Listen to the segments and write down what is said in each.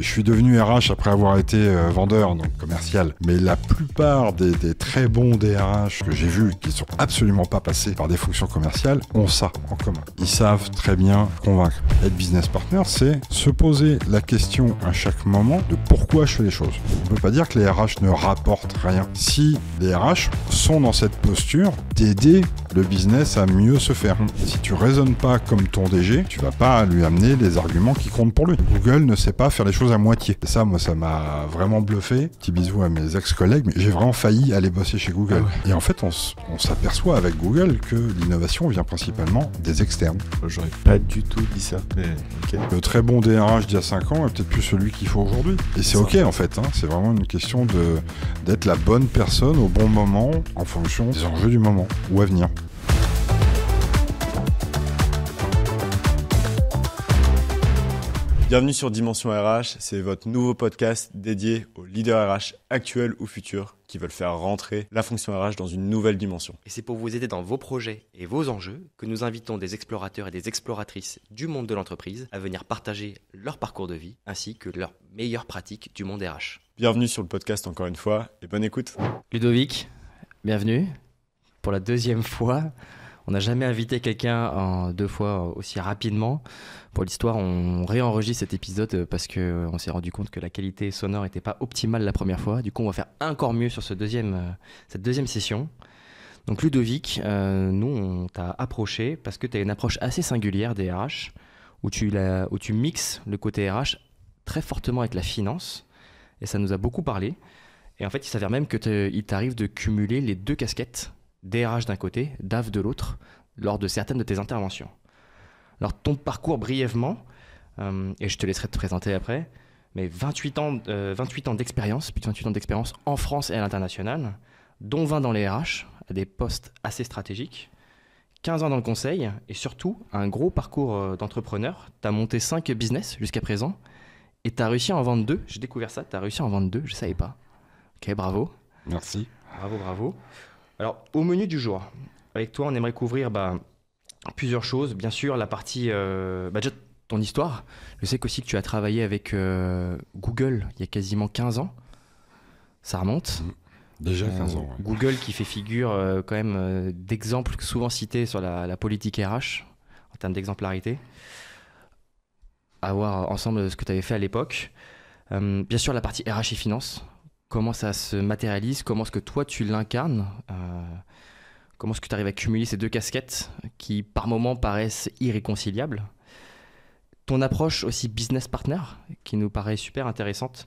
Je suis devenu RH après avoir été vendeur, donc commercial. Mais la plupart des très bons DRH que j'ai vus, qui ne sont absolument pas passés par des fonctions commerciales, ont ça en commun. Ils savent très bien convaincre. Être business partner, c'est se poser la question à chaque moment de pourquoi je fais les choses. On ne peut pas dire que les RH ne rapportent rien. Si les RH sont dans cette posture d'aider le business à mieux se faire. Si tu raisonnes pas comme ton DG, tu vas pas lui amener les arguments qui comptent pour lui. Google ne sait pas faire les choses à moitié. Et ça, moi, ça m'a vraiment bluffé. Petit bisou à mes ex-collègues, mais j'ai vraiment failli aller bosser chez Google. Ah ouais. Et en fait, on s'aperçoit avec Google que l'innovation vient principalement des externes. J'aurais pas du tout dit ça, mais ok. Le très bon DRH d'il y a 5 ans est peut-être plus celui qu'il faut aujourd'hui. Et c'est ok, en fait. C'est vraiment une question d'être la bonne personne au bon moment en fonction des enjeux du moment ou à venir. Bienvenue sur Dimension RH, c'est votre nouveau podcast dédié aux leaders RH actuels ou futurs qui veulent faire rentrer la fonction RH dans une nouvelle dimension. Et c'est pour vous aider dans vos projets et vos enjeux que nous invitons des explorateurs et des exploratrices du monde de l'entreprise à venir partager leur parcours de vie ainsi que leurs meilleures pratiques du monde RH. Bienvenue sur le podcast encore une fois et bonne écoute. Ludovic, bienvenue pour la deuxième fois. On n'a jamais invité quelqu'un 2 fois aussi rapidement. Pour l'histoire, on réenregistre cet épisode parce qu'on s'est rendu compte que la qualité sonore n'était pas optimale la première fois. Du coup, on va faire encore mieux sur cette deuxième session. Donc Ludovic, nous, on t'a approché parce que tu as une approche assez singulière des RH où tu mixes le côté RH très fortement avec la finance. Et ça nous a beaucoup parlé. Et en fait, il s'avère même qu'il t'arrive de cumuler les 2 casquettes, DRH d'un côté, DAF de l'autre, lors de certaines de tes interventions. Alors, ton parcours brièvement, et je te laisserai te présenter après, mais 28 ans d'expérience, plus de 28 ans d'expérience en France et à l'international, dont 20 dans les RH, à des postes assez stratégiques, 15 ans dans le conseil, et surtout un gros parcours d'entrepreneur. Tu as monté 5 business jusqu'à présent, et tu as réussi à en vendre 2. J'ai découvert ça, tu as réussi à en vendre 2, je ne savais pas. Ok, bravo. Merci. Bravo. Alors, au menu du jour, avec toi, on aimerait couvrir plusieurs choses. Bien sûr, la partie, déjà ton histoire. Je sais qu'aussi que tu as travaillé avec Google il y a quasiment 15 ans. Ça remonte. Déjà 15 ans, ouais. Google qui fait figure quand même d'exemple souvent cité sur la politique RH, en termes d'exemplarité. À voir ensemble ce que tu avais fait à l'époque. Bien sûr, la partie RH et finance. Comment ça se matérialise, comment est-ce que toi tu l'incarnes, comment est-ce que tu arrives à cumuler ces 2 casquettes qui par moments paraissent irréconciliables. Ton approche aussi business partner qui nous paraît super intéressante.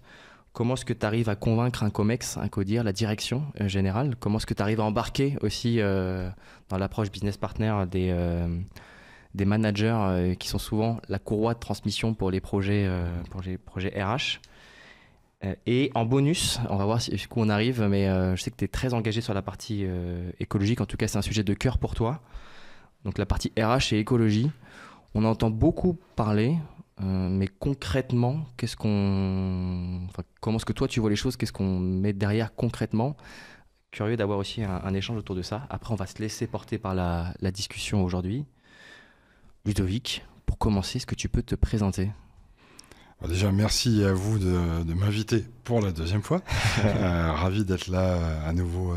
Comment est-ce que tu arrives à convaincre un COMEX, un CODIR, la direction générale. Comment est-ce que tu arrives à embarquer aussi dans l'approche business partner des managers qui sont souvent la courroie de transmission pour les projets RH. Et en bonus, on va voir jusqu'où on arrive, mais je sais que tu es très engagé sur la partie écologique. En tout cas, c'est un sujet de cœur pour toi. Donc la partie RH et écologie, on entend beaucoup parler, mais concrètement, comment est-ce que toi tu vois les choses? Qu'est-ce qu'on met derrière concrètement? Curieux d'avoir aussi un échange autour de ça. Après, on va se laisser porter par la discussion aujourd'hui. Ludovic, pour commencer, est-ce que tu peux te présenter? Déjà, merci à vous de m'inviter pour la 2e fois. Ravi d'être là à nouveau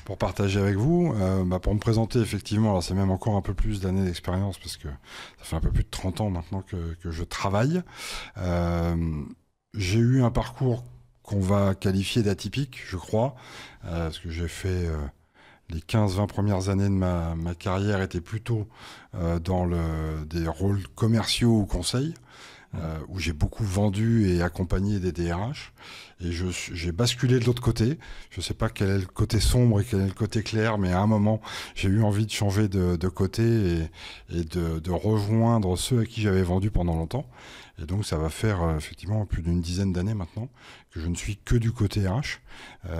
pour partager avec vous. Pour me présenter, effectivement, alors c'est même encore un peu plus d'années d'expérience parce que ça fait un peu plus de 30 ans maintenant que je travaille. J'ai eu un parcours qu'on va qualifier d'atypique, je crois, parce que j'ai fait... les 15-20 premières années de ma carrière étaient plutôt dans des rôles commerciaux ou conseils. Où j'ai beaucoup vendu et accompagné des DRH. Et j'ai basculé de l'autre côté. Je ne sais pas quel est le côté sombre et quel est le côté clair, mais à un moment, j'ai eu envie de changer de côté et de rejoindre ceux à qui j'avais vendu pendant longtemps. Et donc, ça va faire effectivement plus d'une dizaine d'années maintenant que je ne suis que du côté RH.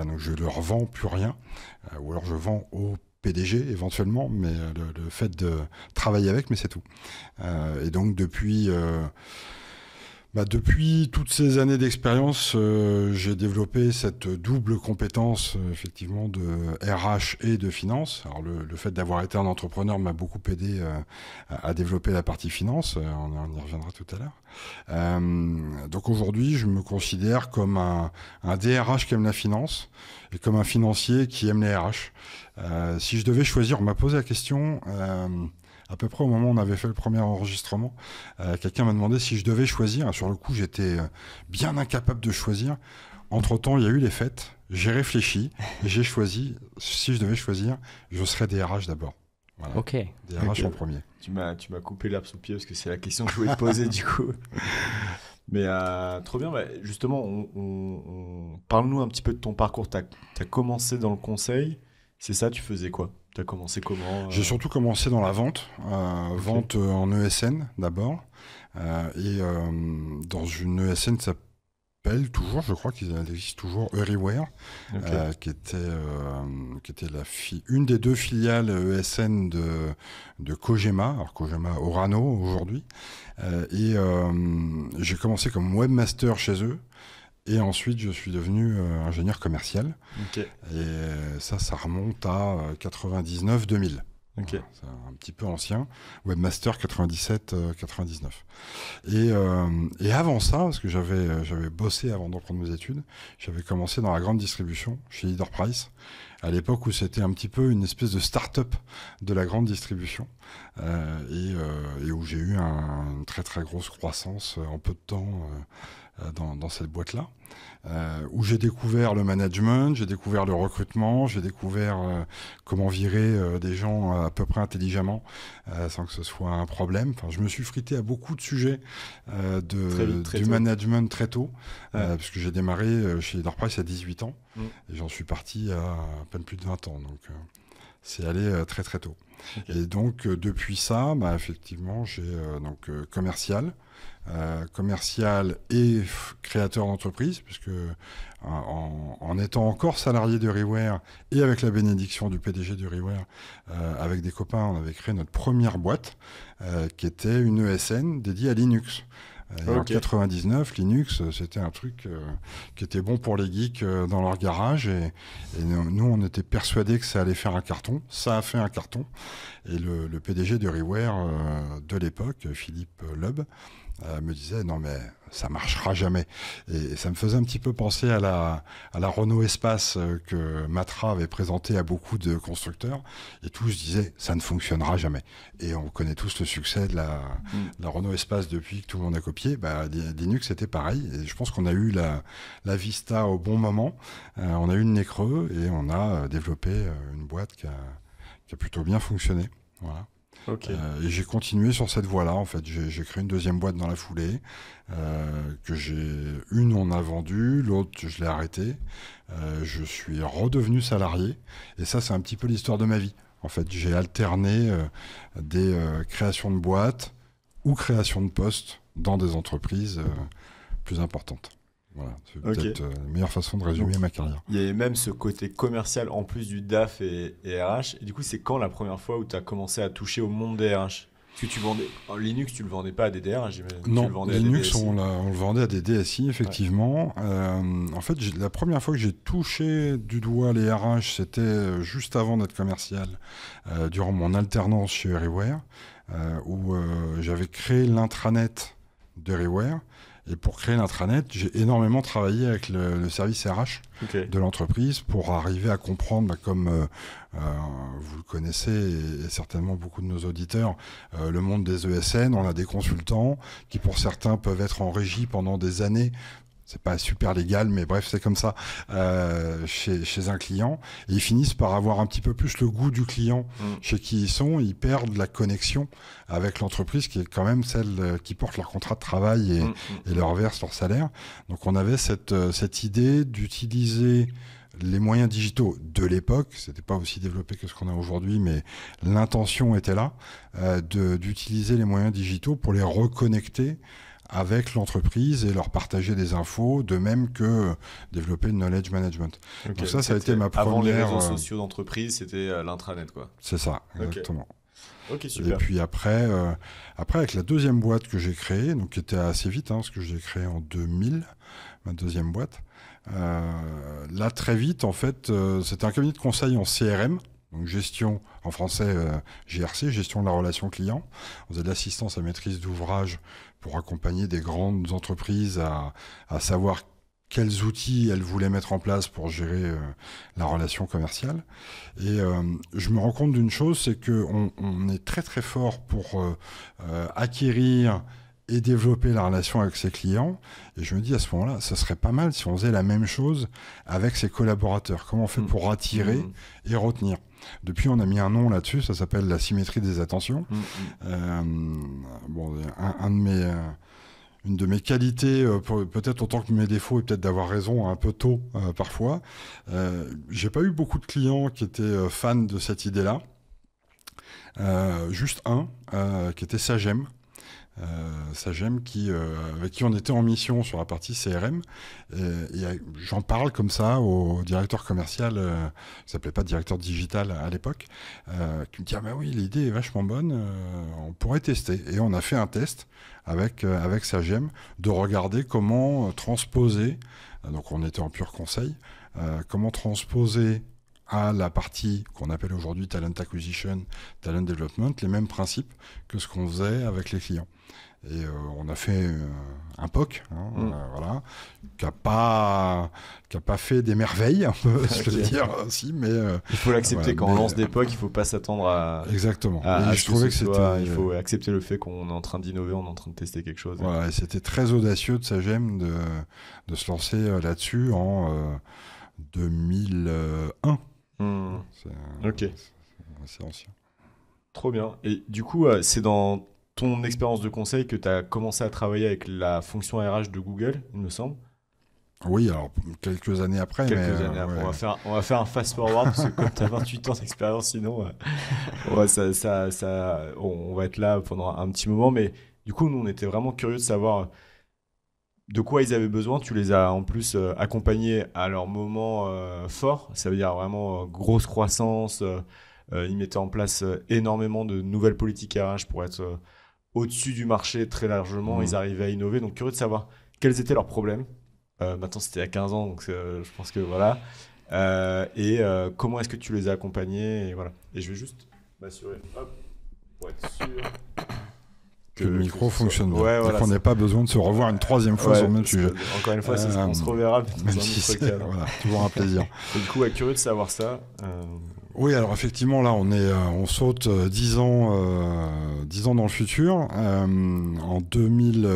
Donc, je ne leur vends plus rien. Ou alors, je vends au PDG éventuellement, mais le fait de travailler avec, mais c'est tout. Et donc, depuis... Depuis toutes ces années d'expérience, j'ai développé cette double compétence effectivement de RH et de finance. Alors le fait d'avoir été un entrepreneur m'a beaucoup aidé à développer la partie finance. On y reviendra tout à l'heure. Donc aujourd'hui, je me considère comme un DRH qui aime la finance et comme un financier qui aime les RH. Si je devais choisir, on m'a posé la question... à peu près au moment où on avait fait le premier enregistrement, quelqu'un m'a demandé si je devais choisir. Sur le coup, j'étais bien incapable de choisir. Entre-temps, il y a eu les fêtes. J'ai réfléchi et j'ai choisi. Si je devais choisir, je serais DRH d'abord. Voilà. Ok. DRH en premier. Tu m'as coupé l'herbe sous le pied parce que c'est la question que je voulais te poser du coup. Mais trop bien. Justement, parle-nous un petit peu de ton parcours. Tu as commencé dans le conseil. C'est ça, tu faisais quoi? Tu as commencé comment J'ai surtout commencé dans la vente. Vente en ESN d'abord. Et dans une ESN qui s'appelle toujours, je crois qu'il existe toujours, Euryware, qui était une des deux filiales ESN de Cogema. Alors Cogema Orano aujourd'hui. Et j'ai commencé comme webmaster chez eux. Et ensuite, je suis devenu ingénieur commercial. Okay. Et ça remonte à 99-2000. Okay. Voilà, c'est un petit peu ancien. Webmaster 97-99. Et avant ça, parce que j'avais bossé avant de reprendre mes études, j'avais commencé dans la grande distribution chez Leader Price, à l'époque où c'était un petit peu une espèce de start-up de la grande distribution, et où j'ai eu une très très grosse croissance en peu de temps dans cette boîte-là, où j'ai découvert le management, j'ai découvert le recrutement, j'ai découvert comment virer des gens à peu près intelligemment sans que ce soit un problème. Enfin, je me suis frité à beaucoup de sujets du management très tôt, parce que j'ai démarré chez Leader Price à 18 ans, et j'en suis parti à peine plus de 20 ans. Donc c'est allé très très tôt. Okay. Et donc depuis ça, effectivement, j'ai commercial et créateur d'entreprise, puisque en étant encore salarié de Euryware et avec la bénédiction du PDG de Euryware, avec des copains, on avait créé notre première boîte qui était une ESN dédiée à Linux. En 99, Linux, c'était un truc qui était bon pour les geeks dans leur garage, et nous, on était persuadés que ça allait faire un carton. Ça a fait un carton, et le PDG de Euryware de l'époque, Philippe Loeb, me disait non mais ça marchera jamais, et ça me faisait un petit peu penser à la Renault Espace que Matra avait présenté à beaucoup de constructeurs, et tous disaient ça ne fonctionnera jamais, et on connaît tous le succès de la Renault Espace depuis que tout le monde a copié. Linux c'était pareil, et je pense qu'on a eu la Vista au bon moment, on a eu le nez creux, et on a développé une boîte qui a plutôt bien fonctionné. Voilà. Okay. Et j'ai continué sur cette voie-là. En fait, j'ai créé une deuxième boîte dans la foulée, on a vendu, l'autre je l'ai arrêtée. Je suis redevenu salarié, et ça c'est un petit peu l'histoire de ma vie. En fait, j'ai alterné des créations de boîtes ou créations de postes dans des entreprises plus importantes. Voilà, c'est peut-être la meilleure façon de résumer ma carrière. Il y avait même ce côté commercial en plus du DAF et RH. Et du coup, c'est quand la première fois où tu as commencé à toucher au monde des RH? Parce que tu vendais Linux, tu le vendais pas à des DRH, j'imagine. Non, Linux, on le vendait à des DSI, effectivement. Ouais. En fait, la première fois que j'ai touché du doigt les RH, c'était juste avant d'être commercial, durant mon alternance chez Euryware, où j'avais créé l'intranet d'Euryware. Et pour créer l'intranet, j'ai énormément travaillé avec le service RH de l'entreprise pour arriver à comprendre, comme vous le connaissez et certainement beaucoup de nos auditeurs, le monde des ESN. On a des consultants qui, pour certains, peuvent être en régie pendant des années. C'est pas super légal, mais bref, c'est comme ça chez un client. Et ils finissent par avoir un petit peu plus le goût du client chez qui ils sont. Ils perdent la connexion avec l'entreprise, qui est quand même celle qui porte leur contrat de travail et leur verse leur salaire. Donc on avait cette idée d'utiliser les moyens digitaux de l'époque. C'était pas aussi développé que ce qu'on a aujourd'hui, mais l'intention était là, d'utiliser les moyens digitaux pour les reconnecter avec l'entreprise et leur partager des infos, de même que développer le knowledge management. Donc ça a été ma première... Avant les réseaux sociaux d'entreprise, c'était l'intranet, quoi. C'est ça, exactement. Ok, Et super. puis après, avec la deuxième boîte que j'ai créée, donc qui était assez vite, parce que j'ai créé en 2000, ma deuxième boîte. Là, très vite, en fait, c'était un cabinet de conseil en CRM, donc gestion, en français GRC, gestion de la relation client. On faisait de l'assistance à maîtrise d'ouvrage pour accompagner des grandes entreprises à savoir quels outils elles voulaient mettre en place pour gérer la relation commerciale. Et je me rends compte d'une chose, c'est qu'on est très très fort pour acquérir et développer la relation avec ses clients. Et je me dis à ce moment-là, ça serait pas mal si on faisait la même chose avec ses collaborateurs. Comment on fait pour attirer et retenir? Depuis, on a mis un nom là-dessus, ça s'appelle la symétrie des attentions. Bon, une de mes qualités, peut-être autant que mes défauts, et peut-être d'avoir raison un peu tôt parfois. J'ai pas eu beaucoup de clients qui étaient fans de cette idée-là. Juste un, qui était Sagem. Sagem avec qui on était en mission sur la partie CRM. Et j'en parle comme ça au directeur commercial, qui s'appelait pas directeur digital à l'époque, qui me dit « Ah ben oui, l'idée est vachement bonne, on pourrait tester ». Et on a fait un test avec Sagem de regarder comment transposer, donc on était en pur conseil, comment transposer à la partie qu'on appelle aujourd'hui Talent Acquisition, Talent Development, les mêmes principes que ce qu'on faisait avec les clients. Et on a fait un POC, voilà, qui a pas fait des merveilles, un peu, je veux dire aussi, mais il faut l'accepter quand on lance des POC, il faut pas s'attendre à exactement. Et je trouvais que c'était, il faut accepter le fait qu'on est en train d'innover, on est en train de tester quelque chose. Voilà, et c'était très audacieux de Sagem de se lancer là-dessus en 2001. Ok. C'est ancien. Trop bien. Et du coup, c'est dans ton expérience de conseil que tu as commencé à travailler avec la fonction RH de Google, il me semble. Oui, alors quelques années après. Ouais. On va faire un fast-forward parce que comme tu as 28 ans d'expérience, sinon on va être là pendant un petit moment. Mais du coup, nous, on était vraiment curieux de savoir de quoi ils avaient besoin. Tu les as en plus accompagnés à leur moment fort. Ça veut dire vraiment grosse croissance. Ils mettaient en place énormément de nouvelles politiques RH pour être au-dessus du marché très largement. Ils arrivaient à innover. Donc, curieux de savoir quels étaient leurs problèmes. Maintenant, c'était il y a 15 ans, donc je pense que voilà. Et comment est-ce que tu les as accompagnés et voilà. Et je vais juste m'assurer, pour être sûr que le micro fonctionne bien. Ouais, voilà, qu'on n'ait pas besoin de se revoir une troisième fois sur le même sujet. Encore une fois, on se reverra dans un autre cadre. Voilà, toujours un plaisir. Et du coup, curieux de savoir ça. Oui, alors effectivement, là, on saute 10 ans dans le futur. En 2000,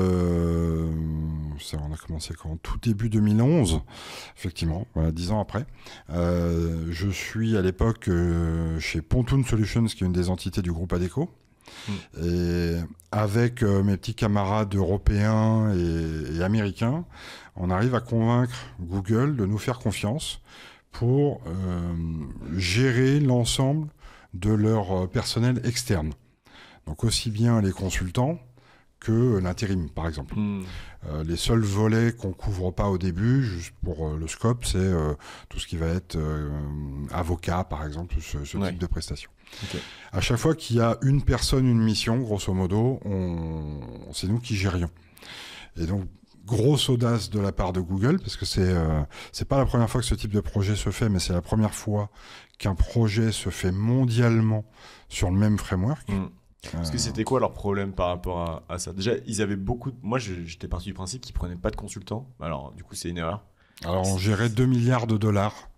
on a commencé quand? Tout début 2011, effectivement, voilà, 10 ans après. Je suis à l'époque chez Pontoon Solutions, qui est une des entités du groupe Adecco. Et avec mes petits camarades européens et américains, on arrive à convaincre Google de nous faire confiance pour gérer l'ensemble de leur personnel externe. Donc aussi bien les consultants que l'intérim, par exemple. Les seuls volets qu'on couvre pas au début, juste pour le scope, c'est tout ce qui va être avocat, par exemple, ce type de prestation. Okay. À chaque fois qu'il y a une personne, une mission, grosso modo, c'est nous qui gérions. Et donc, grosse audace de la part de Google, parce que c'est pas la première fois que ce type de projet se fait, mais c'est la première fois qu'un projet se fait mondialement sur le même framework. Parce que c'était quoi leur problème par rapport à ça? Déjà, ils avaient beaucoup moi j'étais parti du principe qu'ils prenaient pas de consultants. Alors du coup c'est une erreur. Alors on gérait 2 milliards de dollars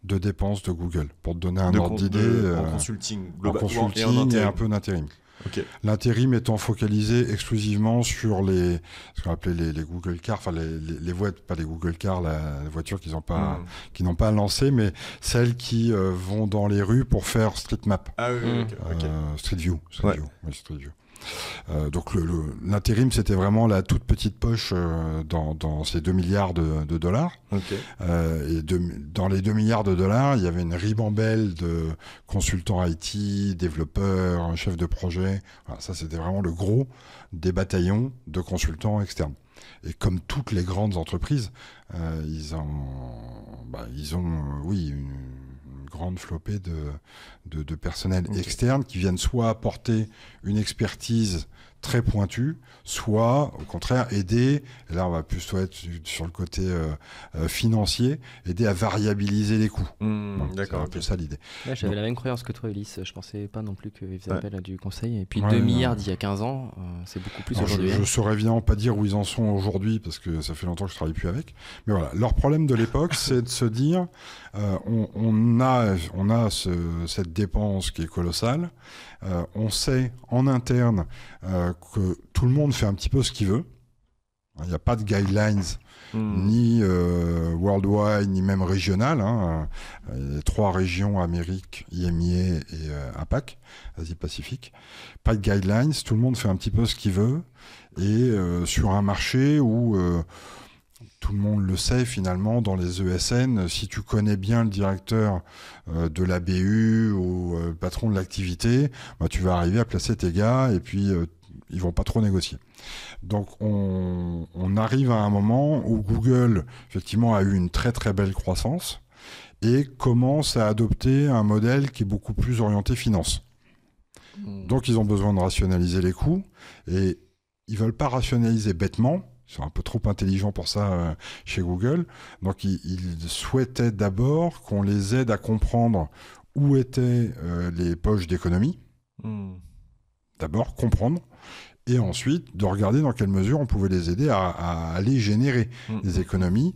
de dépenses de Google, pour te donner un ordre d'idée. En consulting global, en consulting et un peu d'intérim. Okay. L'intérim étant focalisé exclusivement sur ce qu'on appelait les Google Cars, enfin les voitures, pas les Google Cars, les voitures qui n'ont pas lancé, mais celles qui vont dans les rues pour faire Street Map. Ah oui, okay. Street View. Donc l'intérim, c'était vraiment la toute petite poche dans ces 2 milliards de dollars. Okay. Et dans les 2 milliards de dollars, il y avait une ribambelle de consultants IT, développeurs, chefs de projet. Voilà, ça, c'était vraiment le gros des bataillons de consultants externes. Et comme toutes les grandes entreprises, ils ont une grande flopée de personnel externe qui viennent soit apporter une expertise très pointue, soit au contraire aider, et là on va plus être sur le côté financier, aider à variabiliser les coûts. D'accord, c'est un peu ça l'idée. Ouais, j'avais la même croyance que toi, Ulysse. Je pensais pas non plus qu'ils faisaient appel à du conseil. Et puis Ouais, 2 milliards d'il y a 15 ans, c'est beaucoup plus aujourd'hui. Je saurais évidemment pas dire où ils en sont aujourd'hui parce que ça fait longtemps que je travaille plus avec. Mais voilà, leur problème de l'époque, c'est de se dire, on a cette dépense qui est colossale. On sait en interne que tout le monde fait un petit peu ce qu'il veut. Il n'y a pas de guidelines ni worldwide, ni même régional. Il y a 3 régions, Amérique, IMIA et APAC, Asie-Pacifique. Pas de guidelines, tout le monde fait un petit peu ce qu'il veut. Et sur un marché où tout le monde le sait finalement, dans les ESN, si tu connais bien le directeur de la BU ou le patron de l'activité, bah, tu vas arriver à placer tes gars et puis ils vont pas trop négocier. Donc on arrive à un moment où Google effectivement a eu une très très belle croissance et commence à adopter un modèle qui est beaucoup plus orienté finance. Donc ils ont besoin de rationaliser les coûts et ils veulent pas rationaliser bêtement. Ils sont un peu trop intelligents pour ça chez Google. Donc ils souhaitaient d'abord qu'on les aide à comprendre où étaient les poches d'économie. D'abord comprendre. Et ensuite, de regarder dans quelle mesure on pouvait les aider à aller générer des économies,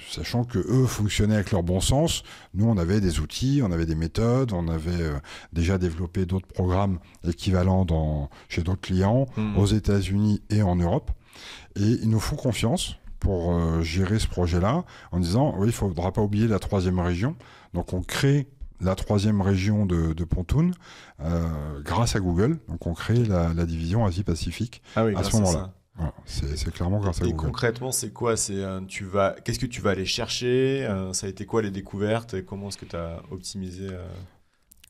sachant que eux fonctionnaient avec leur bon sens. Nous, on avait des outils, on avait des méthodes, on avait déjà développé d'autres programmes équivalents chez d'autres clients, aux États-Unis et en Europe. Et ils nous font confiance pour gérer ce projet-là, en disant, oui, il ne faudra pas oublier la 3e région. Donc, on crée la 3e région de Pontoon grâce à Google. Donc on crée la division Asie-Pacifique à ce moment-là. Voilà, c'est clairement grâce à Google. Et concrètement, c'est quoi? Qu'est-ce que tu vas aller chercher? Ça a été quoi les découvertes? Et comment est-ce que tu as optimisé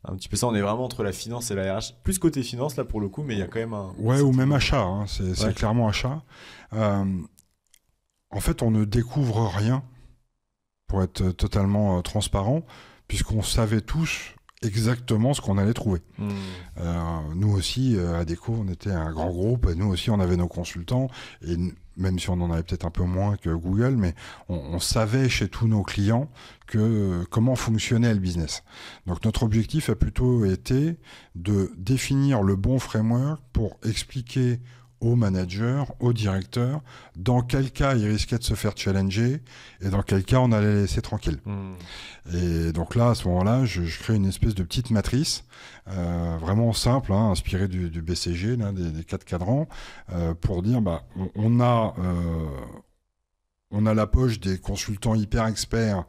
un petit peu ça? On est vraiment entre la finance et la RH. Plus côté finance là pour le coup, mais il y a quand même un... Ouais, ou même achat. C'est clairement achat. En fait, on ne découvre rien, pour être totalement transparent, puisqu'on savait tous exactement ce qu'on allait trouver. Nous aussi, à Adecco, on était un grand groupe, et nous aussi, on avait nos consultants, et même si on en avait peut-être un peu moins que Google, mais on savait chez tous nos clients comment fonctionnait le business. Donc notre objectif a plutôt été de définir le bon framework pour expliquer aux managers, aux directeurs, dans quel cas ils risquaient de se faire challenger et dans quel cas on allait les laisser tranquilles. Et donc là, à ce moment-là, je crée une espèce de petite matrice, vraiment simple, inspirée du BCG, des 4 cadrans, pour dire, on a la poche des consultants hyper experts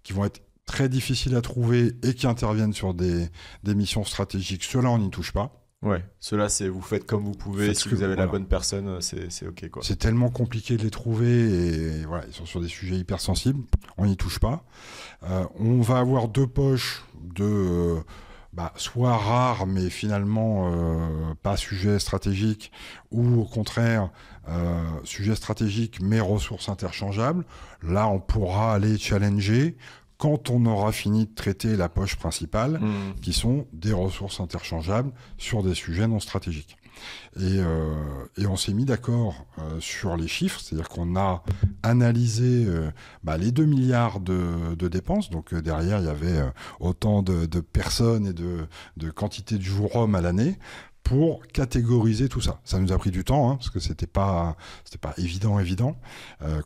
qui vont être très difficiles à trouver et qui interviennent sur des missions stratégiques. Ceux-là, on n'y touche pas. Ouais, ceux-là, vous faites comme vous pouvez. Si vous avez la bonne personne, c'est OK, quoi. C'est tellement compliqué de les trouver et voilà, ils sont sur des sujets hyper sensibles. On n'y touche pas. On va avoir 2 poches de soit rares, mais finalement pas sujet stratégique, ou au contraire sujet stratégique mais ressources interchangeables. Là, on pourra aller challenger quand on aura fini de traiter la poche principale, qui sont des ressources interchangeables sur des sujets non stratégiques. Et on s'est mis d'accord sur les chiffres, c'est-à-dire qu'on a analysé les 2 milliards de dépenses. Donc derrière, il y avait autant de personnes et de quantité de jours hommes à l'année pour catégoriser tout ça. Ça nous a pris du temps, parce que c'était pas évident.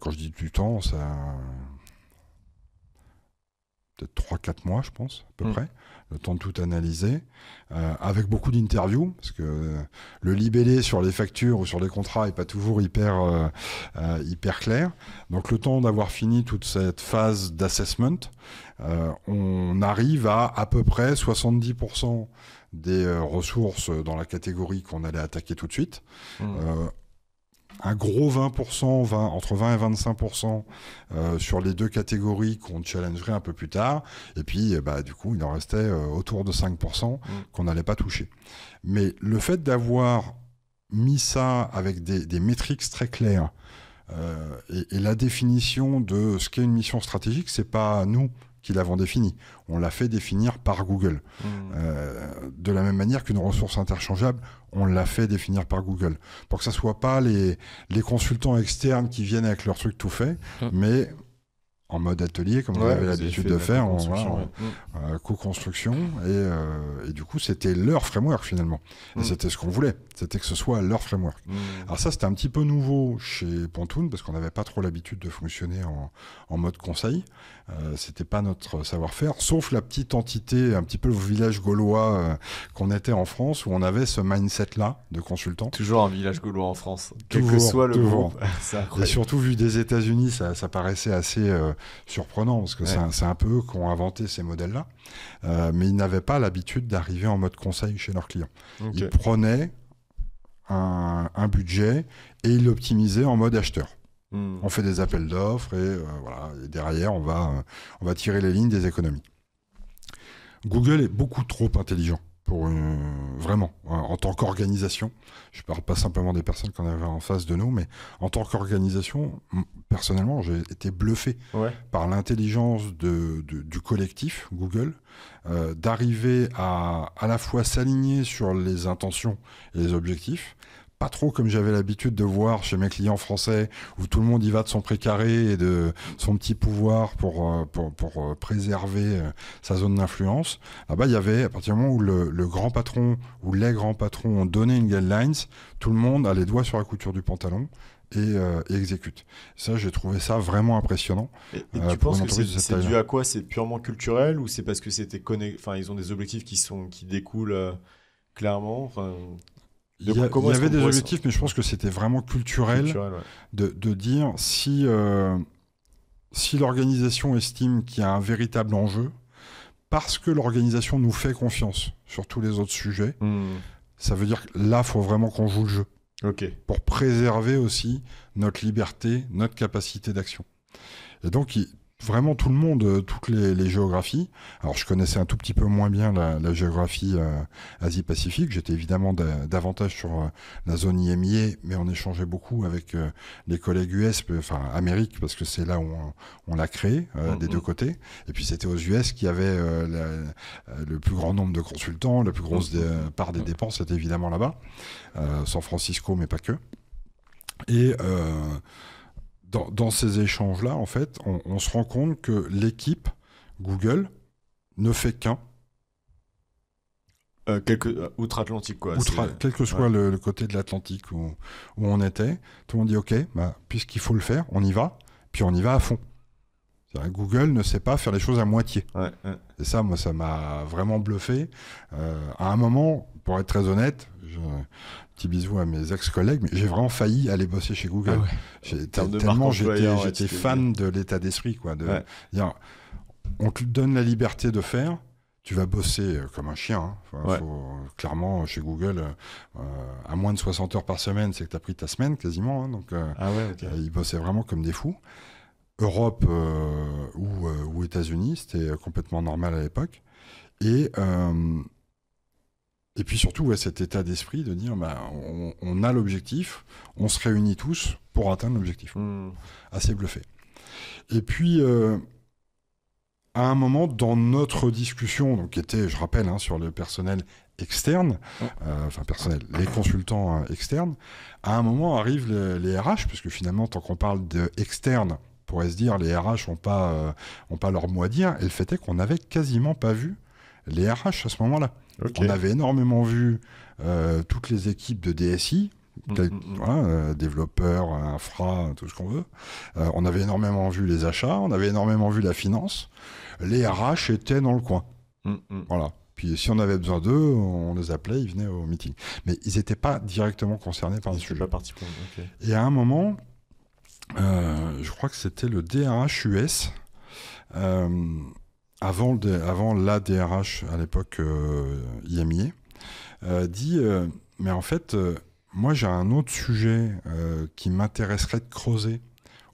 Quand je dis du temps, ça... peut-être 3-4 mois, je pense, à peu près, le temps de tout analyser, avec beaucoup d'interviews, parce que le libellé sur les factures ou sur les contrats n'est pas toujours hyper clair. Donc le temps d'avoir fini toute cette phase d'assessment, on arrive à peu près 70% des ressources dans la catégorie qu'on allait attaquer tout de suite. Un gros 20%, entre 20 et 25% sur les 2 catégories qu'on challengerait un peu plus tard. Et puis, du coup, il en restait autour de 5% qu'on n'allait pas toucher. Mais le fait d'avoir mis ça avec des métriques très claires et la définition de ce qu'est une mission stratégique, c'est pas nous qui l'avons défini. On l'a fait définir par Google. De la même manière qu'une ressource interchangeable, on l'a fait définir par Google. Pour que ça soit pas les consultants externes qui viennent avec leur truc tout fait, mais en mode atelier, comme vous avez l'habitude de faire, co-construction. Et du coup, c'était leur framework finalement. Et c'était ce qu'on voulait. C'était que ce soit leur framework. Alors ça, c'était un petit peu nouveau chez Pontoon, parce qu'on n'avait pas trop l'habitude de fonctionner en mode conseil. C'était pas notre savoir-faire, sauf la petite entité, un petit peu le village gaulois qu'on était en France, où on avait ce mindset-là de consultant. Toujours un village gaulois en France, quel que soit le groupe. Et surtout, vu des États-Unis, ça paraissait assez surprenant, parce que c'est un peu eux qui ont inventé ces modèles-là. Mais ils n'avaient pas l'habitude d'arriver en mode conseil chez leurs clients. Ils prenaient un budget et ils l'optimisaient en mode acheteur. On fait des appels d'offres et voilà. Et derrière, on va tirer les lignes des économies. Google est beaucoup trop intelligent pour vraiment en tant qu'organisation. Je parle pas simplement des personnes qu'on avait en face de nous, mais en tant qu'organisation, personnellement, j'ai été bluffé par l'intelligence du collectif Google, d'arriver à la fois s'aligner sur les intentions et les objectifs. Pas trop comme j'avais l'habitude de voir chez mes clients français, où tout le monde y va de son précaré et de son petit pouvoir pour préserver sa zone d'influence. Là-bas, il y avait, à partir du moment où le grand patron ou les grands patrons ont donné une guidelines, tout le monde a les doigts sur la couture du pantalon et exécute. Ça, j'ai trouvé ça vraiment impressionnant. Et tu penses que c'est dû à quoi? C'est purement culturel, ou c'est parce que ils ont des objectifs qui découlent clairement? Il y avait des objectifs, mais je pense que c'était vraiment culturel de dire si l'organisation estime qu'il y a un véritable enjeu, parce que l'organisation nous fait confiance sur tous les autres sujets, ça veut dire que là, il faut vraiment qu'on joue le jeu. Pour préserver aussi notre liberté, notre capacité d'action. Et donc, vraiment tout le monde, toutes les géographies. Alors je connaissais un tout petit peu moins bien la géographie Asie-Pacifique. J'étais évidemment davantage sur la zone IMIA, mais on échangeait beaucoup avec les collègues US, enfin Amérique, parce que c'est là où on l'a créé, des deux côtés. Et puis c'était aux US qui avait le plus grand nombre de consultants, la plus grosse part des dépenses, c'était évidemment là-bas. San Francisco, mais pas que. Et dans ces échanges-là, en fait, on se rend compte que l'équipe Google ne fait qu'un. Outre-Atlantique, quoi. Quel que soit le côté de l'Atlantique où on était, tout le monde dit OK, puisqu'il faut le faire, on y va, puis on y va à fond. Google ne sait pas faire les choses à moitié. Et ça, moi, ça m'a vraiment bluffé. À un moment, pour être très honnête, petit bisou à mes ex-collègues, mais j'ai vraiment failli aller bosser chez Google. Tellement j'étais fan de l'état d'esprit, quoi. On te donne la liberté de faire, tu vas bosser comme un chien. Clairement, chez Google, à moins de 60 heures par semaine, c'est que tu as pris ta semaine quasiment. Donc, ils bossaient vraiment comme des fous. Europe ou États-Unis, c'était complètement normal à l'époque. Et puis surtout, cet état d'esprit de dire on a l'objectif, on se réunit tous pour atteindre l'objectif. Assez bluffé. Et puis, à un moment, dans notre discussion, donc, qui était, je rappelle, sur le personnel externe, les consultants externes, à un moment arrivent les RH, parce que finalement, tant qu'on parle d'externe, on pourrait se dire les RH n'ont pas leur mot à dire, et le fait est qu'on n'avait quasiment pas vu les RH à ce moment-là. On avait énormément vu toutes les équipes de DSI, développeurs, infra, tout ce qu'on veut. On avait énormément vu les achats, on avait énormément vu la finance. Les RH étaient dans le coin. Voilà. Puis si on avait besoin d'eux, on les appelait, ils venaient au meeting. Mais ils n'étaient pas directement concernés par le sujet. Pas partie pour... Et à un moment, je crois que c'était le DRH US, avant la DRH à l'époque IMIA, dit mais en fait, moi j'ai un autre sujet qui m'intéresserait de creuser,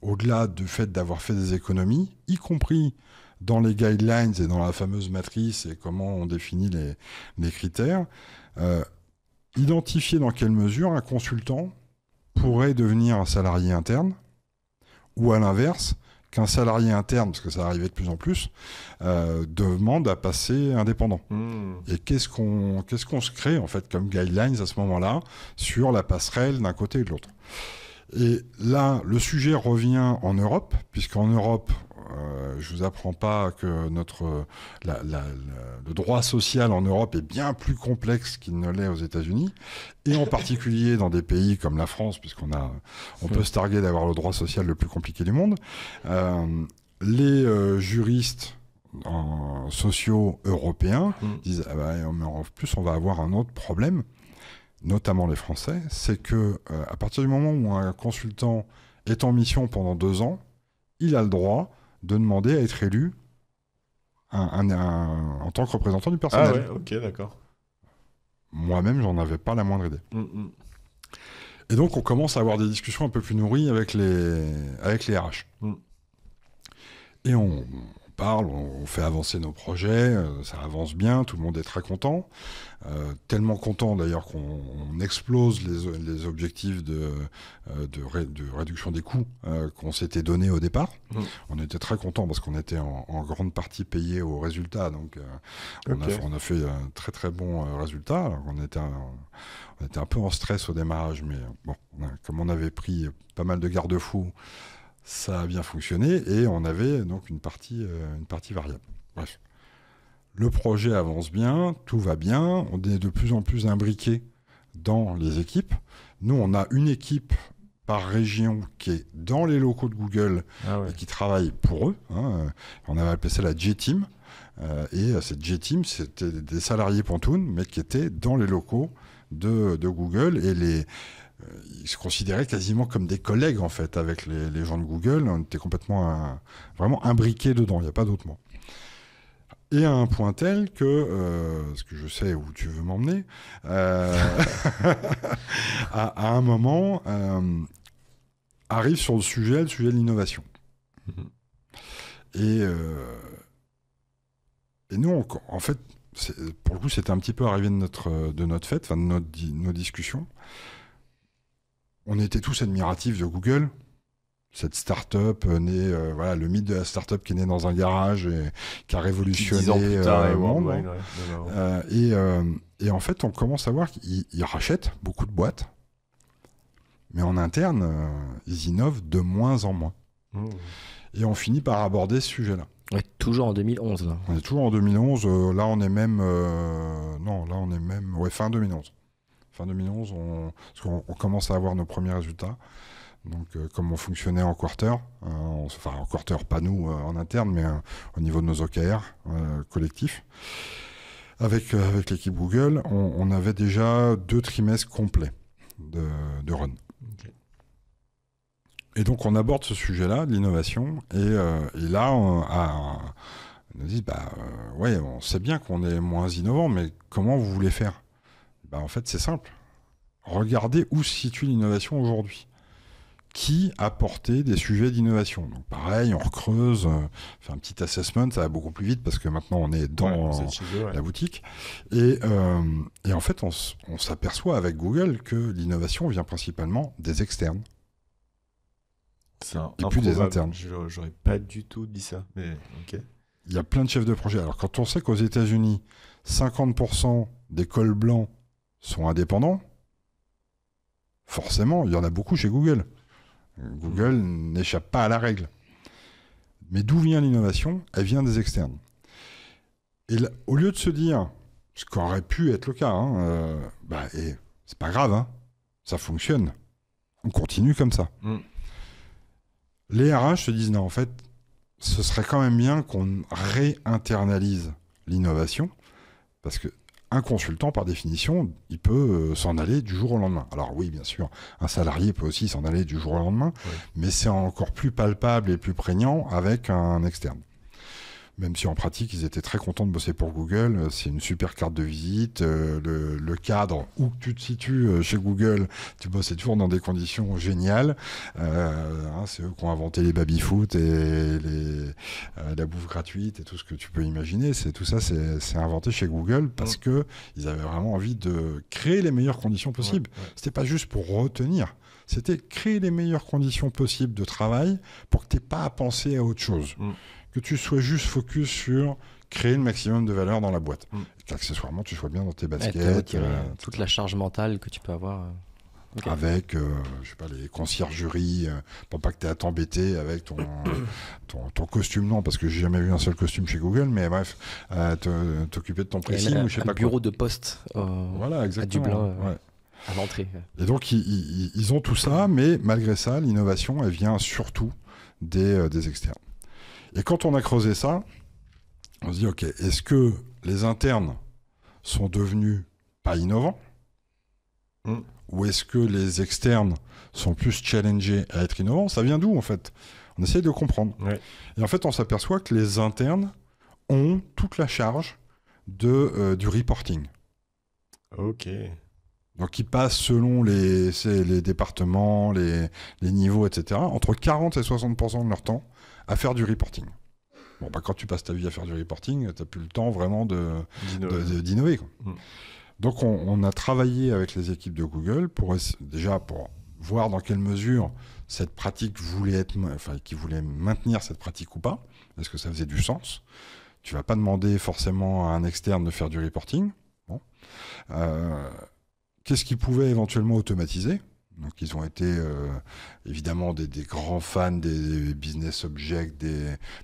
au-delà du fait d'avoir fait des économies, y compris dans les guidelines et dans la fameuse matrice et comment on définit les critères, identifier dans quelle mesure un consultant pourrait devenir un salarié interne, ou à l'inverse, qu'un salarié interne, parce que ça arrivait de plus en plus, demande à passer indépendant. Et qu'est-ce qu'on se crée en fait comme guidelines à ce moment-là sur la passerelle d'un côté et de l'autre. Et là, le sujet revient en Europe, puisqu'en Europe, je vous apprends pas que le droit social en Europe est bien plus complexe qu'il ne l'est aux États-Unis, et en particulier dans des pays comme la France, puisqu'on peut se targuer d'avoir le droit social le plus compliqué du monde. Les juristes sociaux européens disent mais en plus on va avoir un autre problème, notamment les Français, c'est que à partir du moment où un consultant est en mission pendant 2 ans, il a le droit de demander à être élu en tant que représentant du personnel. Ah ouais, ok, d'accord. Moi-même, j'en avais pas la moindre idée. Et donc, on commence à avoir des discussions un peu plus nourries avec les RH. Et on parle, on fait avancer nos projets, ça avance bien, tout le monde est très content. Tellement content d'ailleurs qu'on explose les objectifs de réduction des coûts qu'on s'était donnés au départ. On était très content parce qu'on était en grande partie payé au résultat, donc on a fait un très très bon résultat. Alors on était un peu en stress au démarrage, mais bon, comme on avait pris pas mal de garde-fous, ça a bien fonctionné et on avait donc une partie variable. Bref. Le projet avance bien, tout va bien, on est de plus en plus imbriqués dans les équipes. Nous, on a une équipe par région qui est dans les locaux de Google et qui travaille pour eux. On avait appelé ça la J-Team. Et cette J-Team, c'était des salariés Pontoon, mais qui étaient dans les locaux de Google. Et ils se considéraient quasiment comme des collègues, en fait, avec les gens de Google. On était complètement vraiment imbriqués dedans, il n'y a pas d'autre mot. Et à un point tel que, parce que je sais où tu veux m'emmener, à un moment, arrive sur le sujet de l'innovation. Et nous, en fait, pour le coup, c'était un petit peu arrivé de notre fête, enfin de nos discussions. On était tous admiratifs de Google. Cette start-up née, le mythe de la start-up qui est née dans un garage et qui a révolutionné le monde. Et en fait, on commence à voir qu'ils rachètent beaucoup de boîtes, mais en interne, ils innovent de moins en moins. Et on finit par aborder ce sujet-là. Ouais, toujours en 2011. Là. On est toujours en 2011. Là, on est même... fin 2011. Fin 2011, on commence à avoir nos premiers résultats. Donc, comme on fonctionnait en quarter, en quarter, pas nous en interne, mais au niveau de nos OKR collectifs, avec l'équipe Google, on avait déjà 2 trimestres complets de run. Okay. Et donc, on aborde ce sujet-là, de l'innovation, et là, on nous dit, on sait bien qu'on est moins innovant, mais comment vous voulez faire ? En fait, c'est simple. Regardez où se situe l'innovation aujourd'hui. Qui a porté des sujets d'innovation. Donc pareil, on recreuse, fait un petit assessment, ça va beaucoup plus vite parce que maintenant on est dans la boutique. Et en fait, on s'aperçoit avec Google que l'innovation vient principalement des externes. Et plus des internes. J'aurais pas du tout dit ça, mais ok. Il y a plein de chefs de projet. Alors quand on sait qu'aux États-Unis, 50% des cols blancs sont indépendants, forcément, il y en a beaucoup chez Google. Google n'échappe pas à la règle. Mais d'où vient l'innovation ? Elle vient des externes. Et là, au lieu de se dire, ce qu'aurait pu être le cas, c'est pas grave, ça fonctionne. On continue comme ça. Les RH se disent, non, en fait, ce serait quand même bien qu'on réinternalise l'innovation, parce que un consultant, par définition, il peut s'en aller du jour au lendemain. Alors oui, bien sûr, un salarié peut aussi s'en aller du jour au lendemain, mais c'est encore plus palpable et plus prégnant avec un externe. Même si en pratique, ils étaient très contents de bosser pour Google. C'est une super carte de visite. Le cadre où tu te situes chez Google, tu bossais toujours dans des conditions géniales. C'est eux qui ont inventé les baby-foot et la bouffe gratuite et tout ce que tu peux imaginer. Tout ça, c'est inventé chez Google parce que ils avaient vraiment envie de créer les meilleures conditions possibles. C'était pas juste pour retenir. C'était créer les meilleures conditions possibles de travail pour que tu n'aies pas à penser à autre chose. Que tu sois juste focus sur créer le maximum de valeur dans la boîte. Et qu'accessoirement, tu sois bien dans tes baskets. Toute la charge mentale que tu peux avoir. Okay. Avec, je sais pas, les conciergeries, pour pas que tu aies à t'embêter avec ton costume, non, parce que j'ai jamais vu un seul costume chez Google, mais bref, t'occuper de ton pricing ou je sais pas quoi. Un bureau de poste voilà, exactement, à Dublin, à l'entrée. Et donc, ils ont tout ça, mais malgré ça, l'innovation, elle vient surtout des externes. Et quand on a creusé ça, on se dit, ok, est-ce que les internes sont devenus pas innovants ou est-ce que les externes sont plus challengés à être innovants? Ça vient d'où, en fait? On essaie de comprendre. Ouais. Et en fait, on s'aperçoit que les internes ont toute la charge du reporting. Ok. Donc, ils passent selon les départements, les niveaux, etc., entre 40 et 60% de leur temps à faire du reporting. Bon, bah, quand tu passes ta vie à faire du reporting, tu n'as plus le temps vraiment d'innover. Quoi. Donc, on a travaillé avec les équipes de Google pour voir dans quelle mesure cette pratique qu'ils voulaient maintenir cette pratique ou pas. Est-ce que ça faisait du sens? Tu vas pas demander forcément à un externe de faire du reporting. Bon. Qu'est-ce qu'ils pouvaient éventuellement automatiser? Donc, ils ont été évidemment des grands fans des business objects,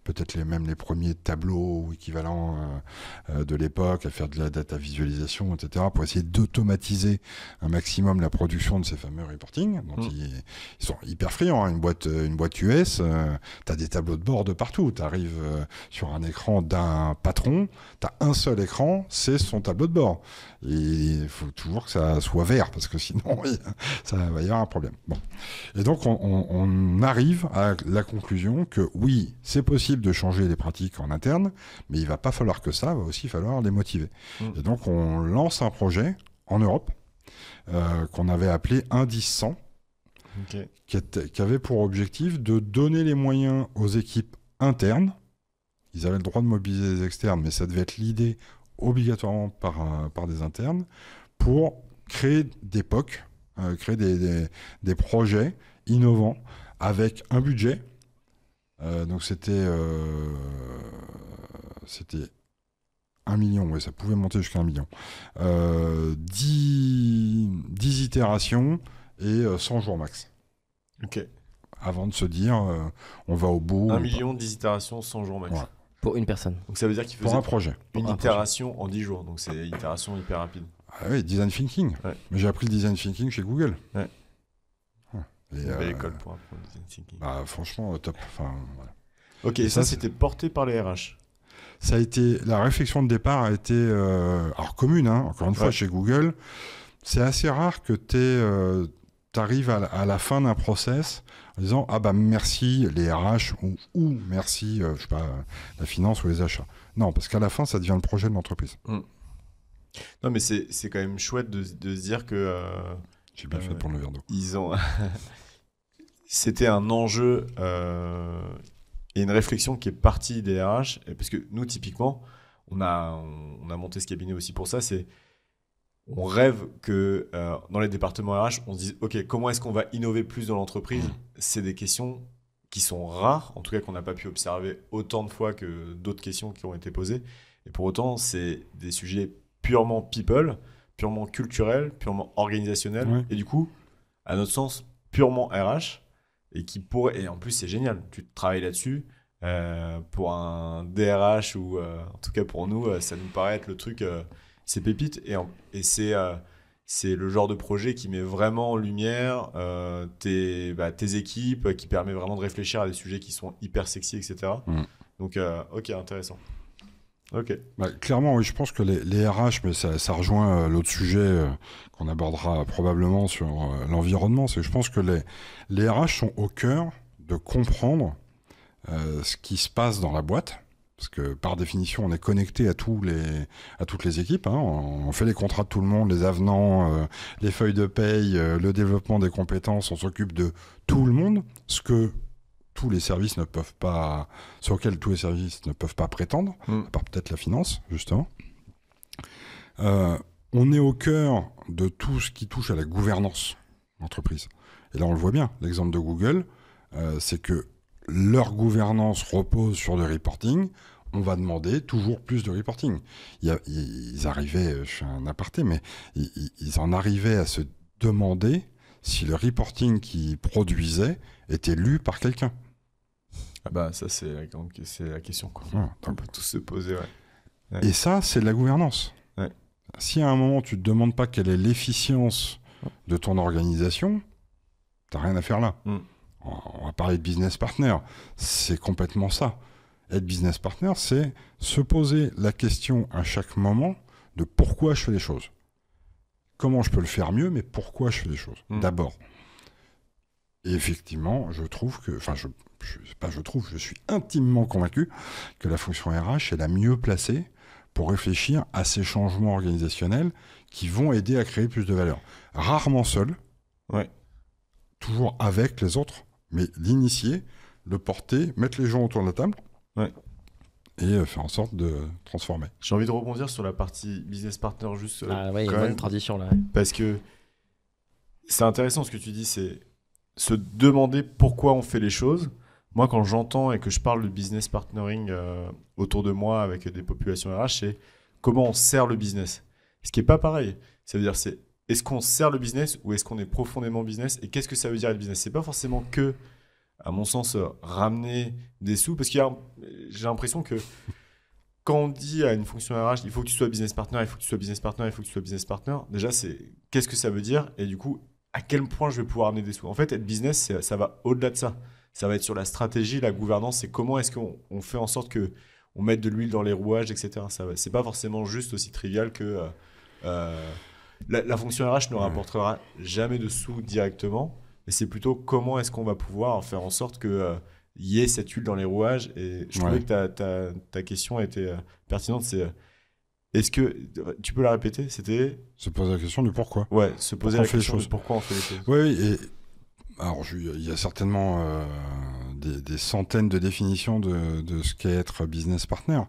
peut-être même les premiers tableaux ou équivalents de l'époque, à faire de la data visualisation, etc., pour essayer d'automatiser un maximum la production de ces fameux reporting. Donc, ils sont hyper friands. Hein. Une boîte US, tu as des tableaux de bord de partout. Tu arrives sur un écran d'un patron, tu as un seul écran, c'est son tableau de bord. Et il faut toujours que ça soit vert, parce que sinon, ça va y avoir un problème. Bon. Et donc, on arrive à la conclusion que oui, c'est possible de changer les pratiques en interne, mais il va pas falloir que ça, va aussi falloir les motiver. Et donc, on lance un projet en Europe qu'on avait appelé Indice 100, qui avait pour objectif de donner les moyens aux équipes internes. Ils avaient le droit de mobiliser les externes, mais ça devait être l'idée obligatoirement par des internes, pour créer des POC, créer des projets innovants avec un budget. Donc c'était 1 million, ouais, ça pouvait monter jusqu'à 1 million. 10 itérations et 100 jours max. Ok. Avant de se dire, on va au bout. 1 million, 10 itérations, 100 jours max. Ouais. Pour une personne. Donc ça veut dire qu'il faisait pour un projet. Une itération en 10 jours. Donc c'est une itération hyper rapide. Ah oui, design thinking. Ouais. Mais j'ai appris le design thinking chez Google. Ouais. Et belle école pour apprendre le design thinking. Bah, franchement, top. Enfin, voilà. Ok, et ça c'était porté par les RH. Ça a été, la réflexion de départ a été alors commune, hein, encore une fois, chez Google. C'est assez rare que tu arrives à la fin d'un process en disant ah bah merci les RH ou merci je sais pas la finance ou les achats. Non, parce qu'à la fin ça devient le projet de l'entreprise. Non mais c'est quand même chouette de se dire que j'ai bien fait de prendre le verre d'eau. Ils ont c'était un enjeu et une réflexion qui est partie des RH, parce que nous typiquement on a monté ce cabinet aussi pour ça. On rêve que dans les départements RH, on se dise ok, comment est-ce qu'on va innover plus dans l'entreprise? C'est des questions qui sont rares, en tout cas qu'on n'a pas pu observer autant de fois que d'autres questions qui ont été posées. Et pour autant, c'est des sujets purement people, purement culturels, purement organisationnels, et du coup, à notre sens, purement RH, et en plus c'est génial, tu travailles là-dessus. Pour un DRH ou en tout cas pour nous, ça nous paraît être le truc... c'est pépite et c'est le genre de projet qui met vraiment en lumière tes équipes, qui permet vraiment de réfléchir à des sujets qui sont hyper sexy, etc. Donc, ok, intéressant. Ok. Bah, clairement, oui, je pense que les RH, mais ça rejoint l'autre sujet qu'on abordera probablement sur l'environnement, c'est que je pense que les RH sont au cœur de comprendre ce qui se passe dans la boîte. Parce que par définition, on est connecté à toutes les équipes. Hein. On fait les contrats de tout le monde, les avenants, les feuilles de paye, le développement des compétences. On s'occupe de tout le monde, sur auquel tous les services ne peuvent pas prétendre, à part peut-être la finance, justement. On est au cœur de tout ce qui touche à la gouvernance d'entreprise. Et là, on le voit bien. L'exemple de Google, c'est que leur gouvernance repose sur le reporting. On va demander toujours plus de reporting. Ils arrivaient, je fais un aparté, mais ils en arrivaient à se demander si le reporting qu'ils produisaient était lu par quelqu'un. Ah bah ça c'est la question quoi. Voilà. On peut tous se poser. Ouais. Et ça, c'est de la gouvernance. Ouais. Si à un moment tu te demandes pas quelle est l'efficience de ton organisation, t'as rien à faire là. On va parler de business partner, c'est complètement ça. Être business partner, c'est se poser la question à chaque moment de pourquoi je fais les choses. Comment je peux le faire mieux, mais pourquoi je fais les choses, d'abord. Et effectivement, je trouve que, je suis intimement convaincu que la fonction RH est la mieux placée pour réfléchir à ces changements organisationnels qui vont aider à créer plus de valeur. Rarement seul, toujours avec les autres, mais l'initier, le porter, mettre les gens autour de la table et faire en sorte de transformer. J'ai envie de rebondir sur la partie business partner juste. Bonne transition là. Parce que c'est intéressant ce que tu dis, c'est se demander pourquoi on fait les choses. Moi, quand j'entends et que je parle de business partnering autour de moi avec des populations RH, c'est comment on sert le business. Ce qui n'est pas pareil. Ça veut dire, c'est est-ce qu'on sert le business ou est-ce qu'on est profondément business et qu'est-ce que ça veut dire être business. C'est pas forcément que, à mon sens, ramener des sous. Parce que j'ai l'impression que quand on dit à une fonction RH, il faut que tu sois business partner, il faut que tu sois business partner, il faut que tu sois business partner, déjà, c'est qu'est-ce que ça veut dire et du coup, à quel point je vais pouvoir amener des sous. En fait, être business, ça va au-delà de ça. Ça va être sur la stratégie, la gouvernance, c'est comment est-ce qu'on fait en sorte qu'on mette de l'huile dans les rouages, etc. C'est pas forcément juste aussi trivial que la fonction RH ne rapportera jamais de sous directement, mais c'est plutôt comment est-ce qu'on va pouvoir faire en sorte qu'il y ait cette huile dans les rouages. Et je trouvais que ta question était pertinente, c'est est-ce que tu peux la répéter? C'était se poser la question du pourquoi. Ouais, se poser la question de pourquoi on fait les choses. Oui, et alors il y a certainement des centaines de définitions de ce qu'est être business partner.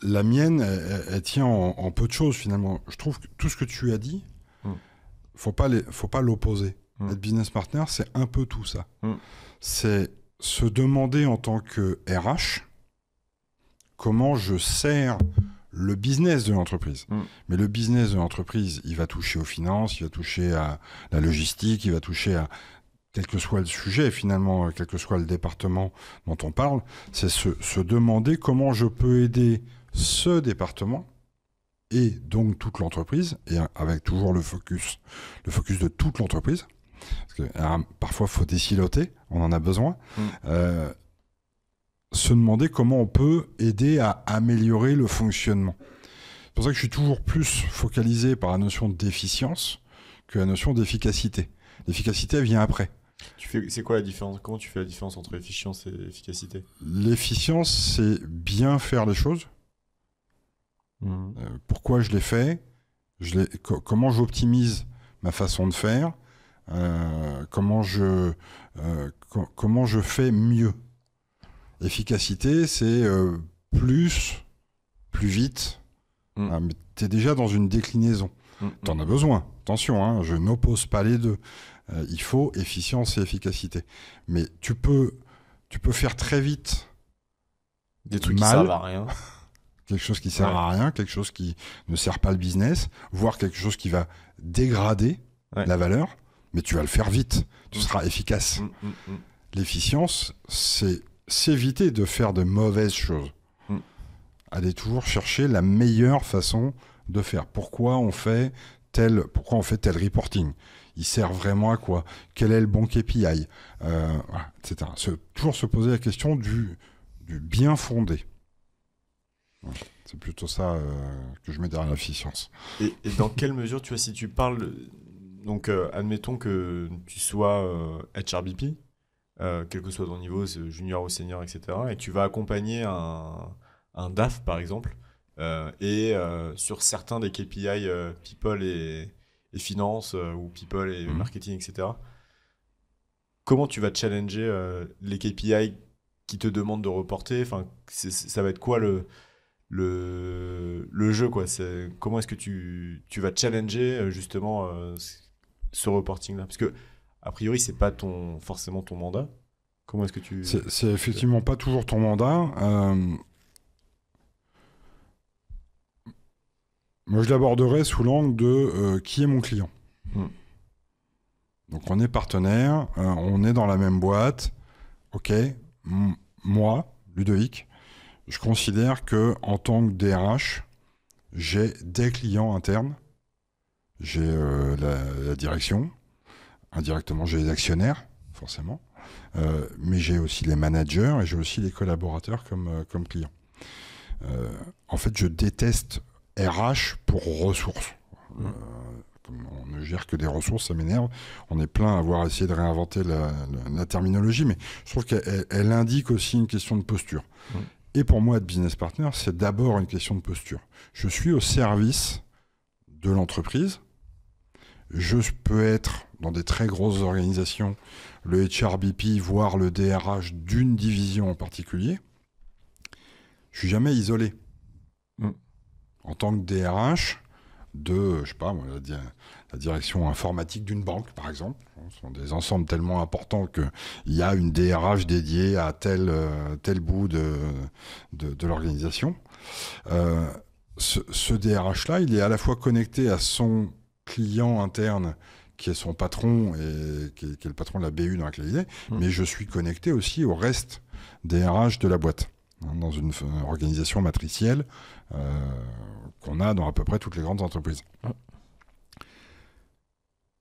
La mienne, elle tient en peu de choses finalement. Je trouve que tout ce que tu as dit, faut pas l'opposer. Être business partner, c'est un peu tout ça. C'est se demander en tant que RH comment je sers le business de l'entreprise. Mais le business de l'entreprise, il va toucher aux finances, il va toucher à la logistique, il va toucher à quel que soit le sujet, finalement, quel que soit le département dont on parle, c'est se demander comment je peux aider ce département et donc toute l'entreprise, et avec toujours le focus de toute l'entreprise, parce que parfois il faut désiloter, on en a besoin, se demander comment on peut aider à améliorer le fonctionnement. C'est pour ça que je suis toujours plus focalisé par la notion d'efficience que la notion d'efficacité. L'efficacité, elle vient après. C'est quoi la différence? Comment tu fais la différence entre efficience et efficacité? L'efficience, c'est bien faire les choses. Pourquoi je les fais, comment j'optimise ma façon de faire, comment je fais mieux. Efficacité, c'est plus vite. Mais tu es déjà dans une déclinaison. Tu en as besoin. Attention, je n'oppose pas les deux. Il faut efficience et efficacité. Mais tu peux faire très vite des trucs qui servent à rien. Quelque chose qui sert à rien, quelque chose qui ne sert pas le business, voire quelque chose qui va dégrader la valeur, mais tu vas le faire vite. Tu seras efficace. L'efficience, c'est s'éviter de faire de mauvaises choses. Aller toujours chercher la meilleure façon de faire. Pourquoi on fait tel reporting? Il sert vraiment à quoi? Quel est le bon KPI, etc. Toujours se poser la question du bien fondé. C'est plutôt ça que je mets derrière l'efficience. Et dans quelle mesure, tu vois, si tu parles... Donc, admettons que tu sois HRBP, quel que soit ton niveau, junior ou senior, etc. Et tu vas accompagner un DAF, par exemple, et sur certains des KPI people et finance, ou people et marketing, etc. Comment tu vas challenger les KPI qui te demandent de reporter? Enfin, ça va être quoi le jeu, quoi? Comment est-ce que tu vas challenger justement ce reporting-là? Parce que, a priori, c'est pas forcément ton mandat. Comment est-ce que tu... C'est effectivement pas toujours ton mandat. Moi, je l'aborderai sous l'angle de qui est mon client. Donc, on est partenaire, on est dans la même boîte. OK, moi, Ludovic, je considère que en tant que DRH, j'ai des clients internes, j'ai la direction, indirectement, j'ai les actionnaires, forcément, mais j'ai aussi les managers et j'ai aussi les collaborateurs comme clients. En fait, je déteste RH pour ressources. On ne gère que des ressources, ça m'énerve. On est plein à avoir essayé de réinventer la terminologie, mais je trouve qu'elle indique aussi une question de posture. Et pour moi, être business partner, c'est d'abord une question de posture. Je suis au service de l'entreprise. Je peux être dans des très grosses organisations, le HRBP, voire le DRH d'une division en particulier. Je suis jamais isolé. En tant que DRH de, je sais pas, la direction informatique d'une banque, par exemple. Ce sont des ensembles tellement importants qu'il y a une DRH dédiée à tel bout de l'organisation. Ce DRH-là, il est à la fois connecté à son client interne, qui est son patron, et qui est le patron de la BU dans laquelle il est, mais je suis connecté aussi au reste des RH de la boîte, dans une organisation matricielle qu'on a dans à peu près toutes les grandes entreprises.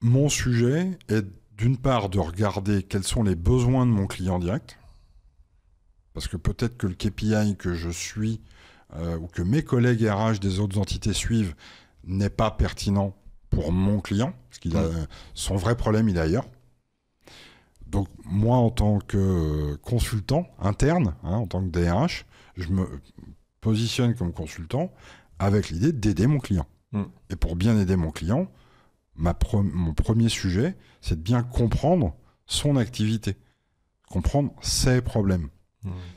Mon sujet est d'une part de regarder quels sont les besoins de mon client direct, parce que peut-être que le KPI que je suis ou que mes collègues RH des autres entités suivent n'est pas pertinent pour mon client, parce qu'il a son vrai problème, il est ailleurs. Donc moi, en tant que consultant interne, en tant que DRH, je me positionne comme consultant avec l'idée d'aider mon client. Et pour bien aider mon client, mon premier sujet, c'est de bien comprendre son activité, comprendre ses problèmes.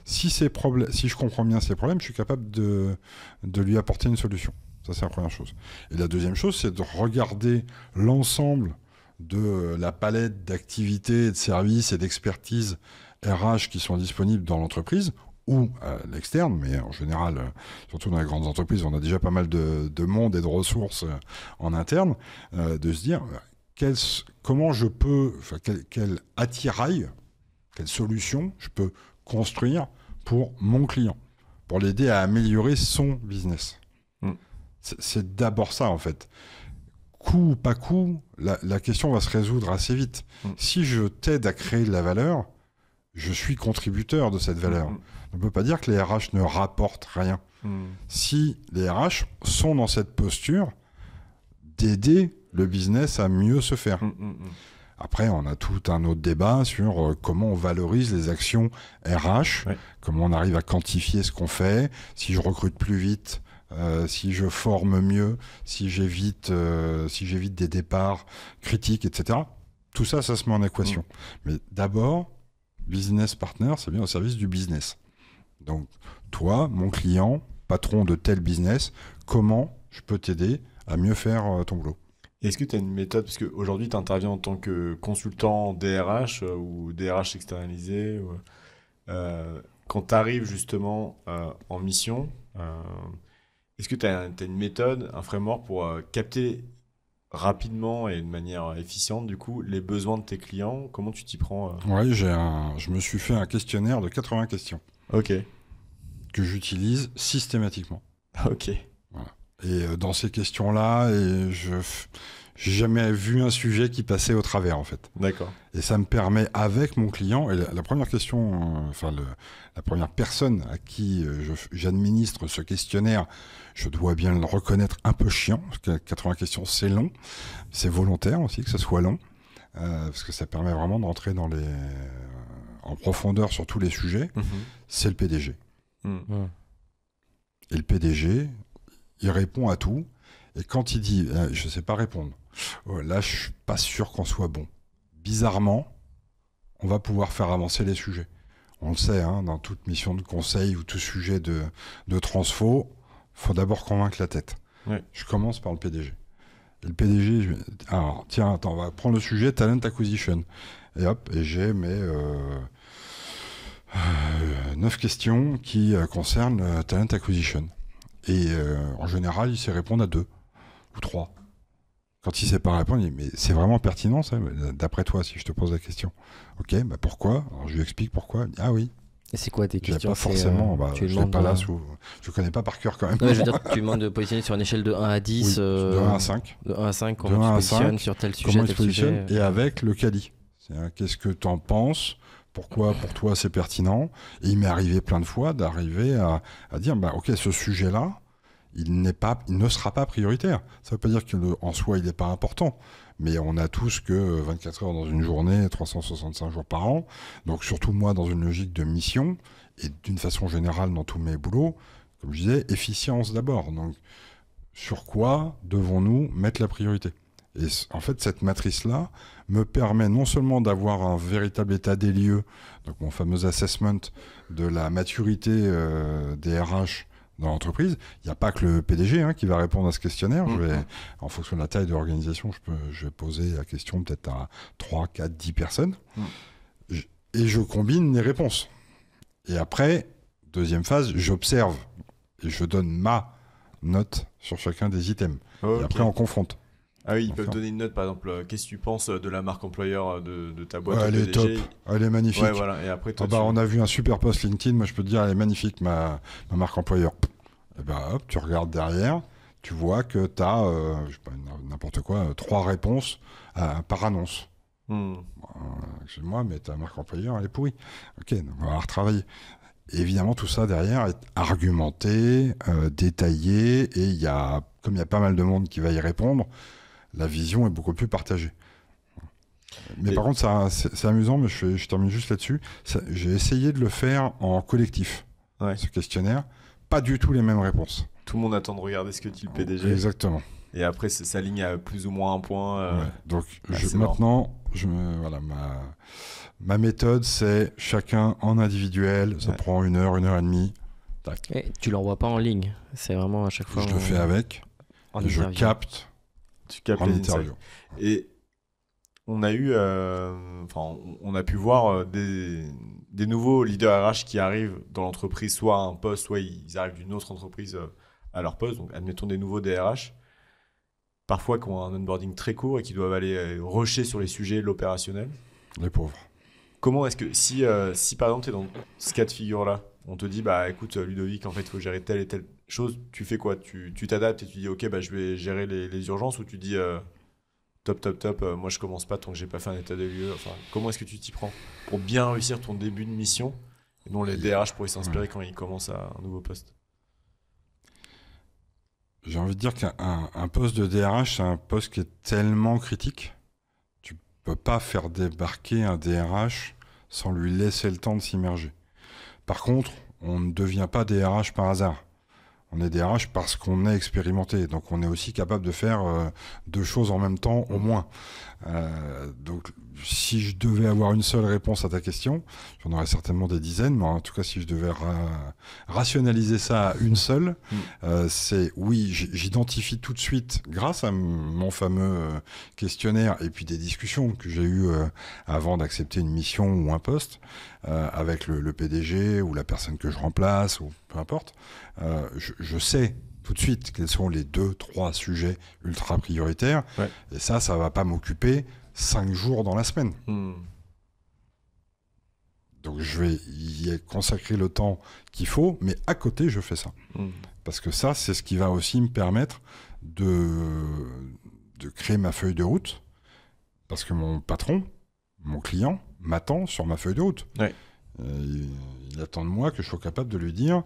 Si je comprends bien ses problèmes, je suis capable de lui apporter une solution. Ça, c'est la première chose. Et la deuxième chose, c'est de regarder l'ensemble de la palette d'activités, de services et d'expertise RH qui sont disponibles dans l'entreprise ou à l'externe, mais en général, surtout dans les grandes entreprises, on a déjà pas mal de monde et de ressources en interne, de se dire comment je peux, quel attirail, quelle solution je peux construire pour mon client, pour l'aider à améliorer son business. C'est d'abord ça, en fait. Coup ou pas coup, la question va se résoudre assez vite. Si je t'aide à créer de la valeur, je suis contributeur de cette valeur. On ne peut pas dire que les RH ne rapportent rien. Si les RH sont dans cette posture d'aider le business à mieux se faire. Après, on a tout un autre débat sur comment on valorise les actions RH, comment on arrive à quantifier ce qu'on fait, si je recrute plus vite, si je forme mieux, si j'évite des départs critiques, etc. Tout ça, ça se met en équation. Mais d'abord, business partner, c'est bien au service du business. Donc, toi, mon client, patron de tel business, comment je peux t'aider à mieux faire ton boulot? Est-ce que tu as une méthode, parce qu'aujourd'hui tu interviens en tant que consultant DRH ou DRH externalisé, quand tu arrives justement en mission, est-ce que tu as une méthode, un framework pour capter rapidement et de manière efficiente du coup les besoins de tes clients? Comment tu t'y prends? Oui, je me suis fait un questionnaire de 80 questions. Ok. Que j'utilise systématiquement. Ok. Voilà. Et dans ces questions-là, j'ai jamais vu un sujet qui passait au travers, en fait. D'accord. Et ça me permet, avec mon client, et la première question, la première personne à qui j'administre ce questionnaire, je dois bien le reconnaître, un peu chiant, parce que 80 questions, c'est long. C'est volontaire aussi que ce soit long, parce que ça permet vraiment de rentrer en profondeur sur tous les sujets. C'est le PDG. Et le PDG, il répond à tout. Et quand il dit « je ne sais pas répondre », là, je ne suis pas sûr qu'on soit bon. Bizarrement, on va pouvoir faire avancer les sujets. On le sait, dans toute mission de conseil ou tout sujet de transfo, il faut d'abord convaincre la tête. Ouais. Je commence par le PDG. Et le PDG, alors tiens, attends, on va prendre le sujet Talent Acquisition. Et hop, et j'ai mes 9 questions qui concernent Talent Acquisition. Et en général, il sait répondre à 2 ou 3. Quand il ne sait pas répondre, il dit, mais c'est vraiment pertinent ça, d'après toi, si je te pose la question. Ok, bah pourquoi? Alors je lui explique pourquoi. Il dit, ah oui. Et c'est quoi tes questions? Pas forcément, je ne pas là je connais pas par cœur quand même. Non, je veux dire, tu demandes de positionner sur une échelle de 1 à 10. Oui, de 1 à 5. De 1 à 5, comment tu te positionnes sur tel sujet, comment tel sujet. Et avec le quali. Qu'est-ce que tu en penses? Pourquoi pour toi c'est pertinent? Et il m'est arrivé plein de fois d'arriver à dire, bah, ok, ce sujet-là, il ne sera pas prioritaire. Ça ne veut pas dire qu'en soi, il n'est pas important. Mais on a tous que 24 heures dans une journée, 365 jours par an. Donc surtout moi, dans une logique de mission, et d'une façon générale dans tous mes boulots, comme je disais, efficience d'abord. Donc sur quoi devons-nous mettre la priorité? Et en fait, cette matrice-là me permet non seulement d'avoir un véritable état des lieux, donc mon fameux assessment de la maturité des RH dans l'entreprise. Il n'y a pas que le PDG qui va répondre à ce questionnaire. En fonction de la taille de l'organisation, je vais poser la question peut-être à 3, 4, 10 personnes. Et je combine les réponses. Et après, deuxième phase, j'observe et je donne ma note sur chacun des items. Et après, on confronte. Ah oui, ils peuvent donner une note, par exemple, qu'est-ce que tu penses de la marque employeur de ta boîte? Elle est top, elle est magnifique. Ouais, voilà. Et après, toi, on a vu un super post LinkedIn, moi je peux te dire, elle est magnifique, ma marque employeur. Et hop, tu regardes derrière, tu vois que tu as, n'importe quoi, 3 réponses par annonce. Excuse-moi, mais ta marque employeur, elle est pourrie. Ok, donc on va la retravailler. Et évidemment, tout ça derrière est argumenté, détaillé, et comme il y a pas mal de monde qui va y répondre, la vision est beaucoup plus partagée. Mais par contre, c'est amusant, mais je termine juste là-dessus. J'ai essayé de le faire en collectif, ce questionnaire. Pas du tout les mêmes réponses. Tout le monde attend de regarder ce que dit le PDG. Exactement. Et après, ça s'aligne à plus ou moins un point. Donc maintenant, ma méthode, c'est chacun en individuel. Ça prend 1 heure, 1 heure et demie. Tac. Et tu l'envoies pas en ligne. C'est vraiment à chaque fois. Je le fais avec. Je capte. Tu captes en les interview. Et on a eu, on a pu voir des nouveaux leaders RH qui arrivent dans l'entreprise, soit à un poste, soit ils arrivent d'une autre entreprise à leur poste. Donc, admettons des nouveaux DRH, parfois qui ont un onboarding très court et qui doivent aller rusher sur les sujets de l'opérationnel. Les pauvres. Comment est-ce que, si par exemple, tu es dans ce cas de figure-là, on te dit, bah écoute, Ludovic, en fait, il faut gérer telle et telle chose, tu fais quoi? Tu t'adaptes et tu dis, ok, bah je vais gérer les urgences, ou tu dis, top, moi je commence pas tant que j'ai pas fait un état des lieux. Enfin, comment est-ce que tu t'y prends pour bien réussir ton début de mission et dont les DRH pourraient s'inspirer quand ils commencent à un nouveau poste? J'ai envie de dire qu'un poste de DRH, c'est un poste qui est tellement critique. Tu peux pas faire débarquer un DRH sans lui laisser le temps de s'immerger. Par contre, on ne devient pas DRH par hasard. On est DRH parce qu'on est expérimenté. Donc, on est aussi capable de faire 2 choses en même temps, au moins. Donc, si je devais avoir une seule réponse à ta question, j'en aurais certainement des dizaines, mais en tout cas, si je devais rationaliser ça à une seule, c'est oui, j'identifie tout de suite, grâce à mon fameux questionnaire et puis des discussions que j'ai eues avant d'accepter une mission ou un poste, avec le PDG ou la personne que je remplace, ou peu importe, je sais tout de suite quels sont les 2-3 sujets ultra prioritaires. Ouais. Et ça va pas m'occuper 5 jours dans la semaine. Donc je vais y consacrer le temps qu'il faut, mais à côté, je fais ça. Parce que ça, c'est ce qui va aussi me permettre de créer ma feuille de route. Parce que mon patron, mon client, m'attend sur ma feuille de route. Ouais. Il attend de moi que je sois capable de lui dire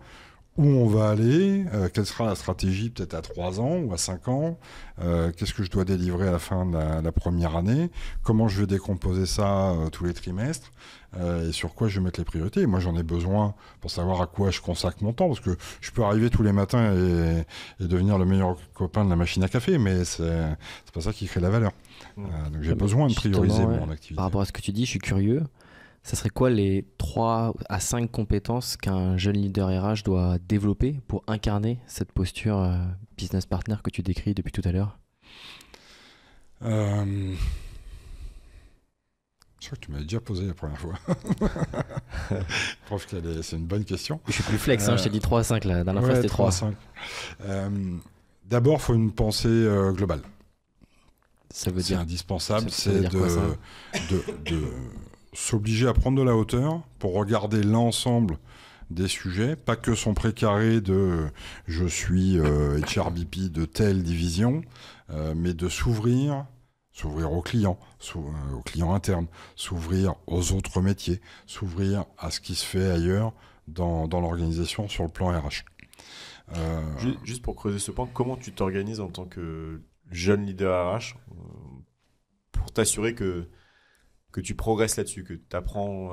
où on va aller, quelle sera la stratégie peut-être à 3 ans ou à 5 ans, qu'est-ce que je dois délivrer à la fin de la première année, comment je vais décomposer ça tous les trimestres, et sur quoi je vais mettre les priorités. Et moi, j'en ai besoin pour savoir à quoi je consacre mon temps, parce que je peux arriver tous les matins et devenir le meilleur copain de la machine à café, mais c'est pas ça qui crée la valeur. Donc j'ai besoin de prioriser mon activité. Par rapport à ce que tu dis, je suis curieux. Ça serait quoi les 3 à 5 compétences qu'un jeune leader RH doit développer pour incarner cette posture business partner que tu décris depuis tout à l'heure? Je crois que tu m'avais déjà posé la première fois. Je trouve que c'est une bonne question. Je suis plus flex, je t'ai dit 3 à 5 là. Dans la fois, c'était 3 à 5. D'abord, il faut une pensée globale. Ça veut c'est dire indispensable, ça veut c'est dire quoi, ça de s'obliger à prendre de la hauteur pour regarder l'ensemble des sujets, pas que son précaré de je suis HRBP de telle division, mais de s'ouvrir aux clients internes, s'ouvrir aux autres métiers, s'ouvrir à ce qui se fait ailleurs dans l'organisation sur le plan RH. Juste pour creuser ce point, comment tu t'organises en tant que jeune leader RH pour t'assurer que tu progresses là-dessus, que tu apprends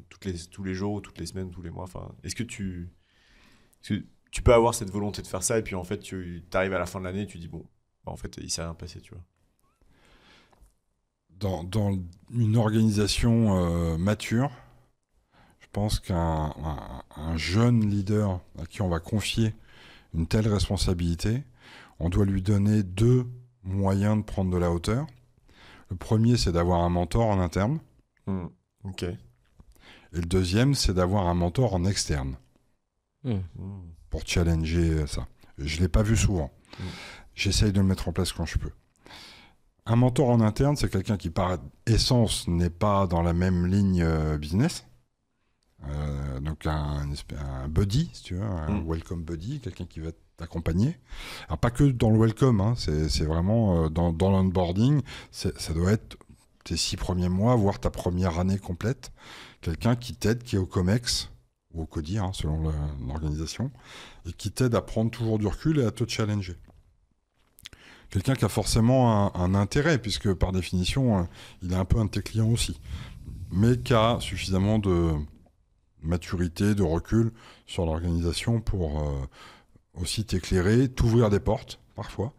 tous les jours, toutes les semaines, tous les mois. Est-ce que tu peux avoir cette volonté de faire ça et puis en fait tu arrives à la fin de l'année et tu dis bon, en fait il s'est rien passé, tu vois. Dans une organisation mature, je pense qu'un jeune leader à qui on va confier une telle responsabilité, on doit lui donner 2 moyens de prendre de la hauteur. Le premier, c'est d'avoir un mentor en interne. Ok. Et le deuxième, c'est d'avoir un mentor en externe. Pour challenger ça. Je ne l'ai pas vu souvent. J'essaye de le mettre en place quand je peux. Un mentor en interne, c'est quelqu'un qui, par essence, n'est pas dans la même ligne business. Donc un buddy, si tu veux, un welcome buddy, quelqu'un qui va t'accompagner. Alors pas que dans le welcome, c'est vraiment dans l'onboarding, ça doit être tes 6 premiers mois, voire ta première année complète. Quelqu'un qui t'aide, qui est au COMEX, ou au CODIR, selon l'organisation, et qui t'aide à prendre toujours du recul et à te challenger. Quelqu'un qui a forcément un intérêt, puisque par définition, il est un peu un de tes clients aussi, mais qui a suffisamment de maturité, de recul sur l'organisation pour aussi t'éclairer, t'ouvrir des portes, parfois,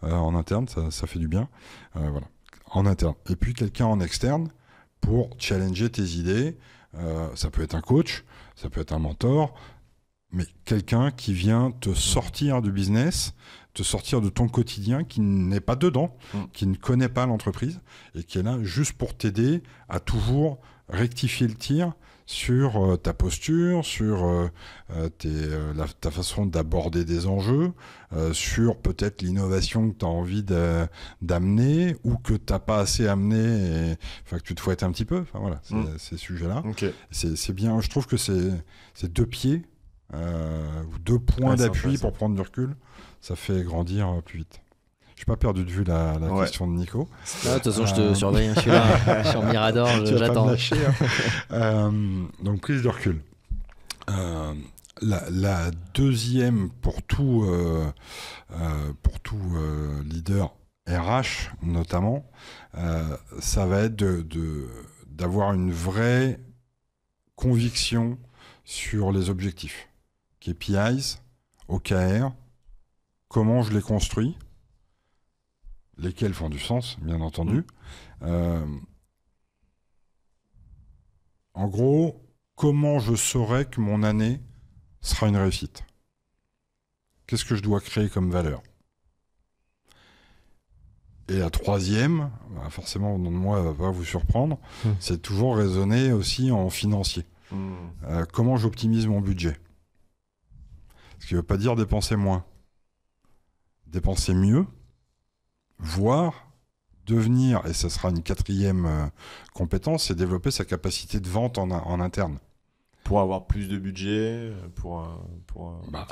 en interne, ça fait du bien, voilà, en interne. Et puis quelqu'un en externe pour challenger tes idées, ça peut être un coach, ça peut être un mentor, mais quelqu'un qui vient te sortir du business, te sortir de ton quotidien, qui n'est pas dedans, qui ne connaît pas l'entreprise, et qui est là juste pour t'aider à toujours rectifier le tir sur ta posture, sur ta façon d'aborder des enjeux, sur peut-être l'innovation que tu as envie d'amener ou que tu n'as pas assez amené, que tu te fouettes un petit peu. Enfin, voilà, ces sujets-là. Okay. C'est bien, je trouve que c'est 2 pieds, ou 2 points d'appui pour prendre du recul. Ça fait grandir plus vite. Je n'ai pas perdu de vue la question de Nico. De toute façon, je te surveille. Je suis là, je suis en mirador, j'attends. Donc, prise de recul. La deuxième pour tout leader RH, notamment, ça va être d'avoir une vraie conviction sur les objectifs. KPIs, OKR, comment je les construis, lesquels font du sens, bien entendu. En gros, comment je saurai que mon année sera une réussite? Qu'est-ce que je dois créer comme valeur? Et la troisième, forcément, moi, elle ne va pas vous surprendre, c'est toujours raisonner aussi en financier. Comment j'optimise mon budget? Ce qui ne veut pas dire dépenser moins. Dépenser mieux, voire devenir, et ce sera une 4e compétence, c'est développer sa capacité de vente en interne. Pour avoir plus de budget,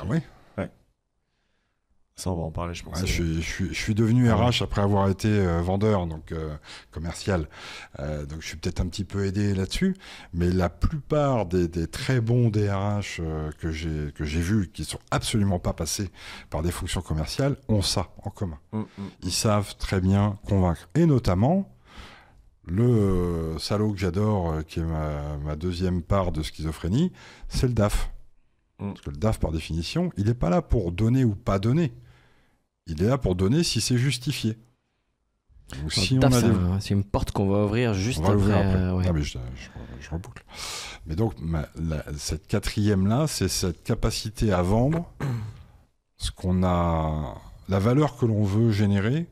oui. Ça, on va en parler, je pense. Ouais, je suis devenu RH après avoir été vendeur, donc commercial. Donc je suis peut-être un petit peu aidé là-dessus, mais la plupart des très bons DRH que j'ai vus, qui sont absolument pas passés par des fonctions commerciales, ont ça en commun. Ils savent très bien convaincre. Et notamment, le salaud que j'adore, qui est ma 2e part de schizophrénie, c'est le DAF. Parce que le DAF, par définition, il n'est pas là pour donner ou pas donner. Il est là pour donner si c'est justifié. Donc, si c'est une porte qu'on va ouvrir juste après. Ah, mais je reboucle. Mais donc, cette 4e-là, c'est cette capacité à vendre ce qu'on a, la valeur que l'on veut générer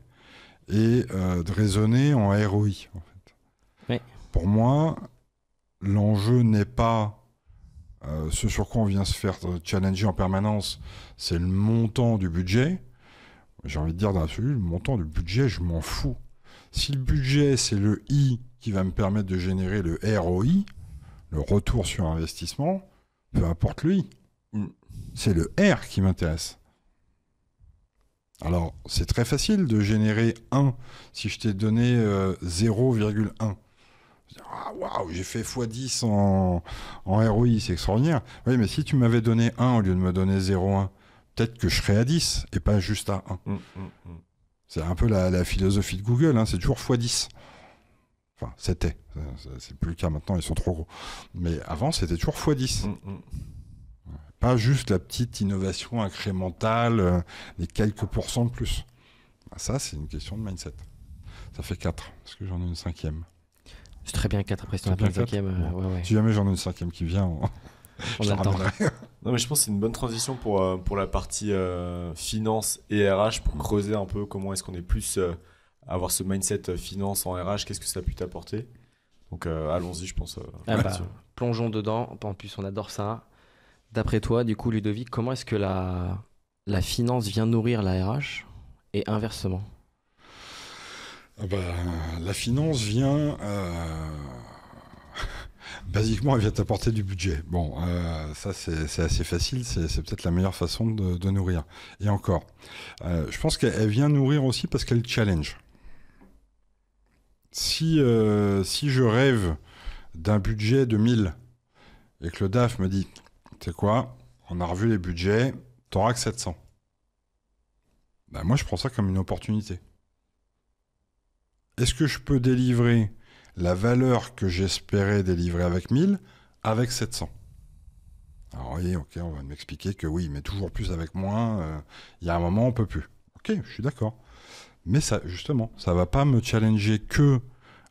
et de raisonner en ROI. En fait. Oui. Pour moi, l'enjeu n'est pas ce sur quoi on vient se faire challenger en permanence, c'est le montant du budget. J'ai envie de dire dans l'absolu, le montant du budget, je m'en fous. Si le budget, c'est le I qui va me permettre de générer le ROI, le retour sur investissement, peu importe le I. C'est le R qui m'intéresse. Alors, c'est très facile de générer 1 si je t'ai donné 0,1. Ah, waouh, j'ai fait x10 en ROI, c'est extraordinaire. Oui, mais si tu m'avais donné 1 au lieu de me donner 0,1, peut-être que je serais à 10 et pas juste à 1. C'est un peu la philosophie de Google, hein, c'est toujours x10. Enfin, c'était. C'est plus le cas maintenant, ils sont trop gros. Mais avant, c'était toujours x10. Pas juste la petite innovation incrémentale, les quelques pourcents de plus. Ça, c'est une question de mindset. Ça fait 4, parce que j'en ai une 5e. C'est très bien 4, après si on a plein de 5e. Ouais. Si jamais j'en ai une 5e qui vient, on a le temps. Non, mais je pense que c'est une bonne transition pour la partie finance et RH, pour creuser un peu comment est-ce qu'on est plus avoir ce mindset finance en RH, qu'est-ce que ça a pu t'apporter. Donc allons-y, je pense. Plongeons dedans, en plus on adore ça. D'après toi, du coup, Ludovic, comment est-ce que la finance vient nourrir la RH et inversement? La finance vient... Basiquement, elle vient t'apporter du budget. Bon, ça c'est assez facile, c'est peut-être la meilleure façon de nourrir. Et encore, je pense qu'elle vient nourrir aussi parce qu'elle challenge. Si je rêve d'un budget de 1000 et que le DAF me dit, tu sais quoi, on a revu les budgets, t'auras que 700. Moi, je prends ça comme une opportunité. Est-ce que je peux délivrer la valeur que j'espérais délivrer avec 1000 avec 700? Alors oui, ok, on va m'expliquer que oui, mais toujours plus avec moins, il y a un moment, on peut plus. Ok, je suis d'accord. Mais ça, justement, ça va pas me challenger que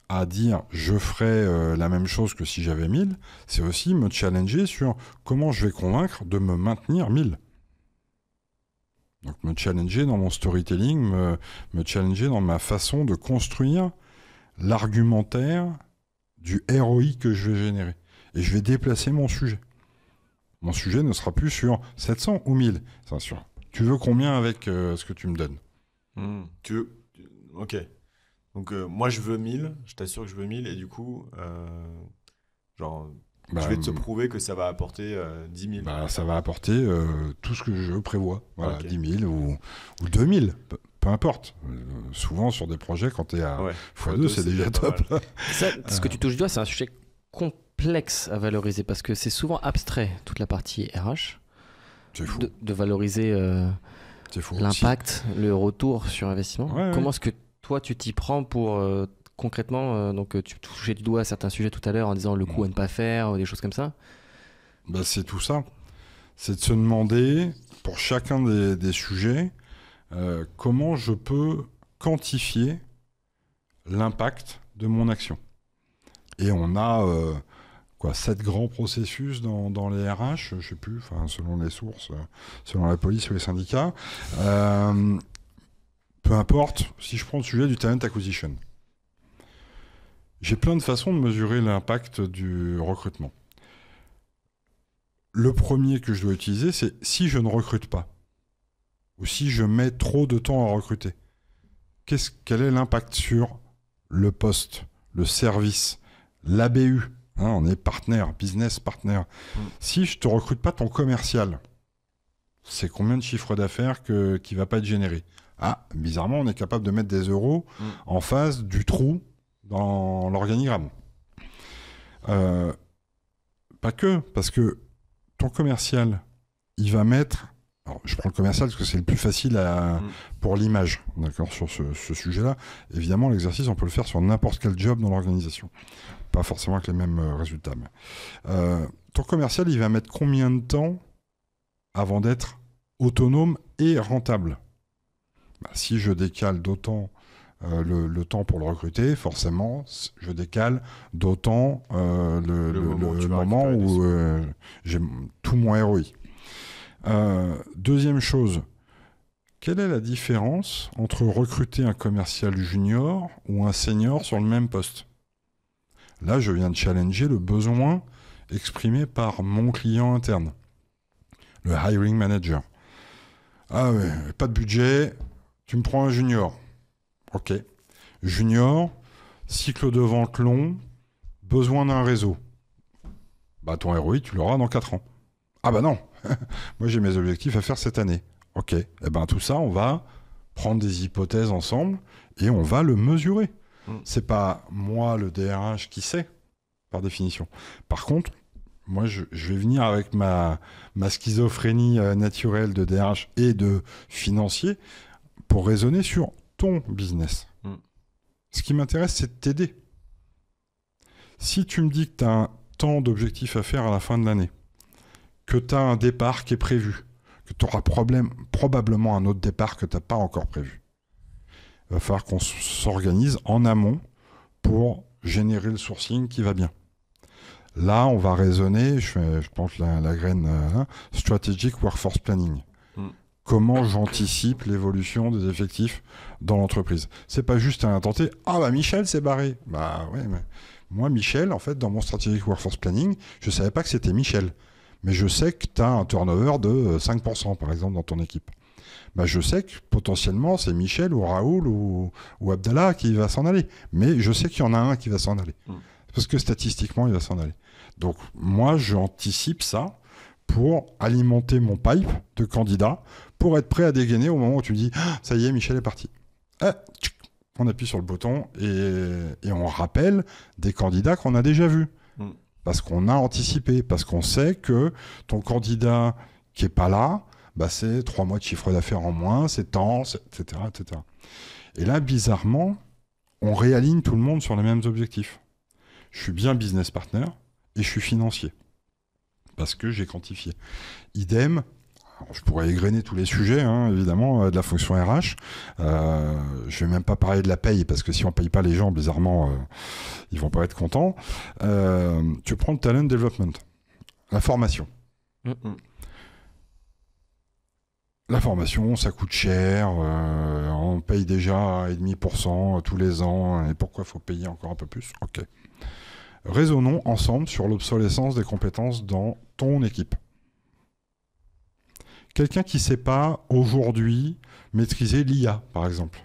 à dire je ferai la même chose que si j'avais 1000, c'est aussi me challenger sur comment je vais convaincre de me maintenir 1000. Donc me challenger dans mon storytelling, me challenger dans ma façon de construire l'argumentaire du ROI que je vais générer. Et je vais déplacer mon sujet. Mon sujet ne sera plus sur 700 ou 1000. C'est sûr. Tu veux combien avec ce que tu me donnes? Tu veux... Ok. Donc moi je veux 1000, je t'assure que je veux 1000 et du coup, je vais te prouver que ça va apporter 10 000. Ça va apporter tout ce que je prévois. Voilà, okay. 10 000 ou 2 000, peu importe. Souvent sur des projets, quand tu es à x2, c'est déjà top. Ça, ce que tu touches du doigt, c'est un sujet complexe à valoriser parce que c'est souvent abstrait, toute la partie RH. C'est fou. De valoriser l'impact, le retour sur investissement. Comment est-ce que toi, tu t'y prends pour concrètement, donc tu touchais du doigt certains sujets tout à l'heure en disant le coût à ne pas faire ou des choses comme ça? C'est tout ça. C'est de se demander, pour chacun des sujets, comment je peux quantifier l'impact de mon action. Et on a 7 grands processus dans les RH, je ne sais plus, selon les sources, selon la police ou les syndicats. Peu importe, si je prends le sujet du talent acquisition, j'ai plein de façons de mesurer l'impact du recrutement. Le premier que je dois utiliser, c'est si je ne recrute pas, ou si je mets trop de temps à recruter. Quel est l'impact sur le poste, le service, l'ABU, on est partenaire, business partner. Si je ne te recrute pas ton commercial, c'est combien de chiffre d'affaires qui ne va pas être généré? Bizarrement, on est capable de mettre des euros en face du trou dans l'organigramme. Pas que, parce que ton commercial, il va mettre... Alors, je prends le commercial parce que c'est le plus facile pour l'image, d'accord, sur ce sujet-là. Évidemment, l'exercice, on peut le faire sur n'importe quel job dans l'organisation. Pas forcément avec les mêmes résultats. Mais, ton commercial, il va mettre combien de temps avant d'être autonome et rentable? Si je décale d'autant le temps pour le recruter, forcément, je décale d'autant le moment où j'ai tout mon ROI. Deuxième chose, Quelle est la différence entre recruter un commercial junior ou un senior sur le même poste? Là, je viens de challenger le besoin exprimé par mon client interne, le hiring manager. Ah ouais, pas de budget, tu me prends un junior. Ok. Junior, cycle de vente long, besoin d'un réseau. Bah ton ROI, tu l'auras dans 4 ans. Ah bah non, moi j'ai mes objectifs à faire cette année. Ok, et ben tout ça, on va prendre des hypothèses ensemble et on va le mesurer. C'est pas moi, le DRH, qui sait, par définition. Par contre, moi, je vais venir avec ma schizophrénie naturelle de DRH et de financier pour raisonner sur ton business. Ce qui m'intéresse, c'est de t'aider. Si tu me dis que tu as un temps d'objectifs à faire à la fin de l'année, que tu as un départ qui est prévu, que tu auras probablement un autre départ que tu n'as pas encore prévu, il va falloir qu'on s'organise en amont pour générer le sourcing qui va bien. Là, on va raisonner, je pense la graine Strategic Workforce Planning. Comment j'anticipe l'évolution des effectifs dans l'entreprise. C'est pas juste un tenter, ah bah Michel s'est barré. Bah ouais, mais moi Michel, en fait, dans mon Strategic Workforce Planning, je savais pas que c'était Michel. Mais je sais que tu as un turnover de 5%, par exemple, dans ton équipe. Bah, je sais que potentiellement, c'est Michel ou Raoul ou Abdallah qui va s'en aller. Mais je sais qu'il y en a un qui va s'en aller. Parce que statistiquement, il va s'en aller. Donc, moi, j'anticipe ça pour alimenter mon pipe de candidats, pour être prêt à dégainer au moment où tu me dis ah, « ça y est, Michel est parti ». On appuie sur le bouton et on rappelle des candidats qu'on a déjà vus. Parce qu'on a anticipé, parce qu'on sait que ton candidat qui n'est pas là, bah c'est 3 mois de chiffre d'affaires en moins, c'est temps, etc., etc. Et là, bizarrement, on réaligne tout le monde sur les mêmes objectifs. Je suis bien business partner et je suis financier. Parce que j'ai quantifié. Idem, alors je pourrais égrener tous les sujets, hein, évidemment, de la fonction RH. Je ne vais même pas parler de la paye, parce que si on ne paye pas les gens, bizarrement, ils ne vont pas être contents. Tu prends le talent development, la formation. La formation, ça coûte cher, on paye déjà 1,5% tous les ans, et pourquoi il faut payer encore un peu plus? Ok. Raisonnons ensemble sur l'obsolescence des compétences dans ton équipe. Quelqu'un qui ne sait pas aujourd'hui maîtriser l'IA, par exemple.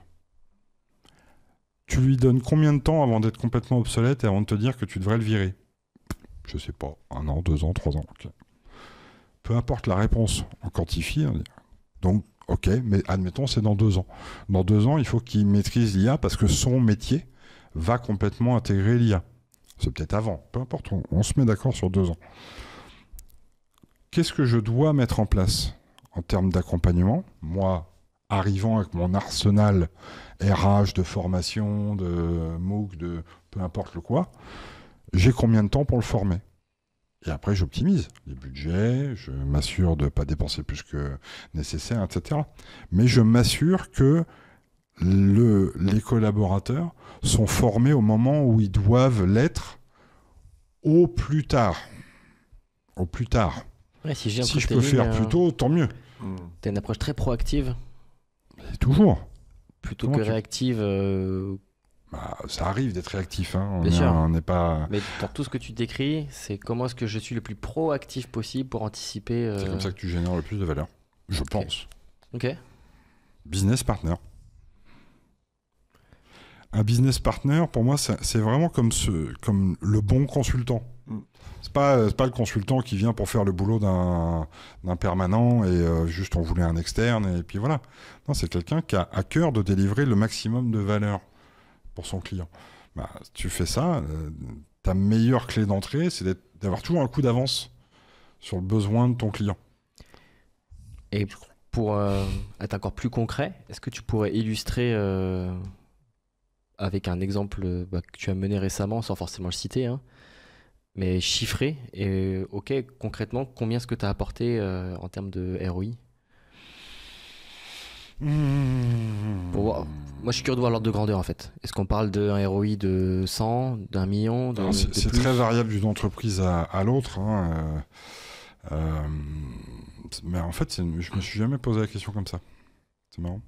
Tu lui donnes combien de temps avant d'être complètement obsolète et avant de te dire que tu devrais le virer? Je ne sais pas, 1 an, 2 ans, 3 ans. Okay. Peu importe la réponse, on quantifie. Donc, ok, mais admettons, c'est dans 2 ans. Dans 2 ans, il faut qu'il maîtrise l'IA parce que son métier va complètement intégrer l'IA. C'est peut-être avant, peu importe, on se met d'accord sur 2 ans. Qu'est-ce que je dois mettre en place en termes d'accompagnement? Moi, arrivant avec mon arsenal RH, de formation, de MOOC, de peu importe le quoi, j'ai combien de temps pour le former? Et après, j'optimise les budgets, je m'assure de ne pas dépenser plus que nécessaire, etc. Mais je m'assure que les collaborateurs sont formés au moment où ils doivent l'être au plus tard. Au plus tard. Ouais, si je peux faire plus tôt, tant mieux. Tu as une approche très proactive. Et toujours. Plutôt que réactive. Bah, ça arrive d'être réactif. Hein. Bien sûr. On n'est pas... Mais dans tout ce que tu décris, c'est comment est-ce que je suis le plus proactif possible pour anticiper. C'est comme ça que tu génères le plus de valeur. Je pense. Ok. Business partner. Un business partner, pour moi, c'est vraiment comme le bon consultant. C'est pas le consultant qui vient pour faire le boulot d'un permanent et juste on voulait un externe et puis voilà. Non, c'est quelqu'un qui a à cœur de délivrer le maximum de valeur pour son client. Bah, tu fais ça, ta meilleure clé d'entrée, c'est d'avoir toujours un coup d'avance sur le besoin de ton client. Et pour être encore plus concret, est-ce que tu pourrais illustrer avec un exemple que tu as mené récemment, sans forcément le citer, hein, mais chiffré, et ok, concrètement, combien est-ce que tu as apporté en termes de ROI? Moi, je suis curieux de voir l'ordre de grandeur, en fait. Est-ce qu'on parle d'un ROI de 100, d'1 million? C'est très variable d'une entreprise à l'autre. Hein. Mais en fait, je me suis jamais posé la question comme ça. C'est marrant.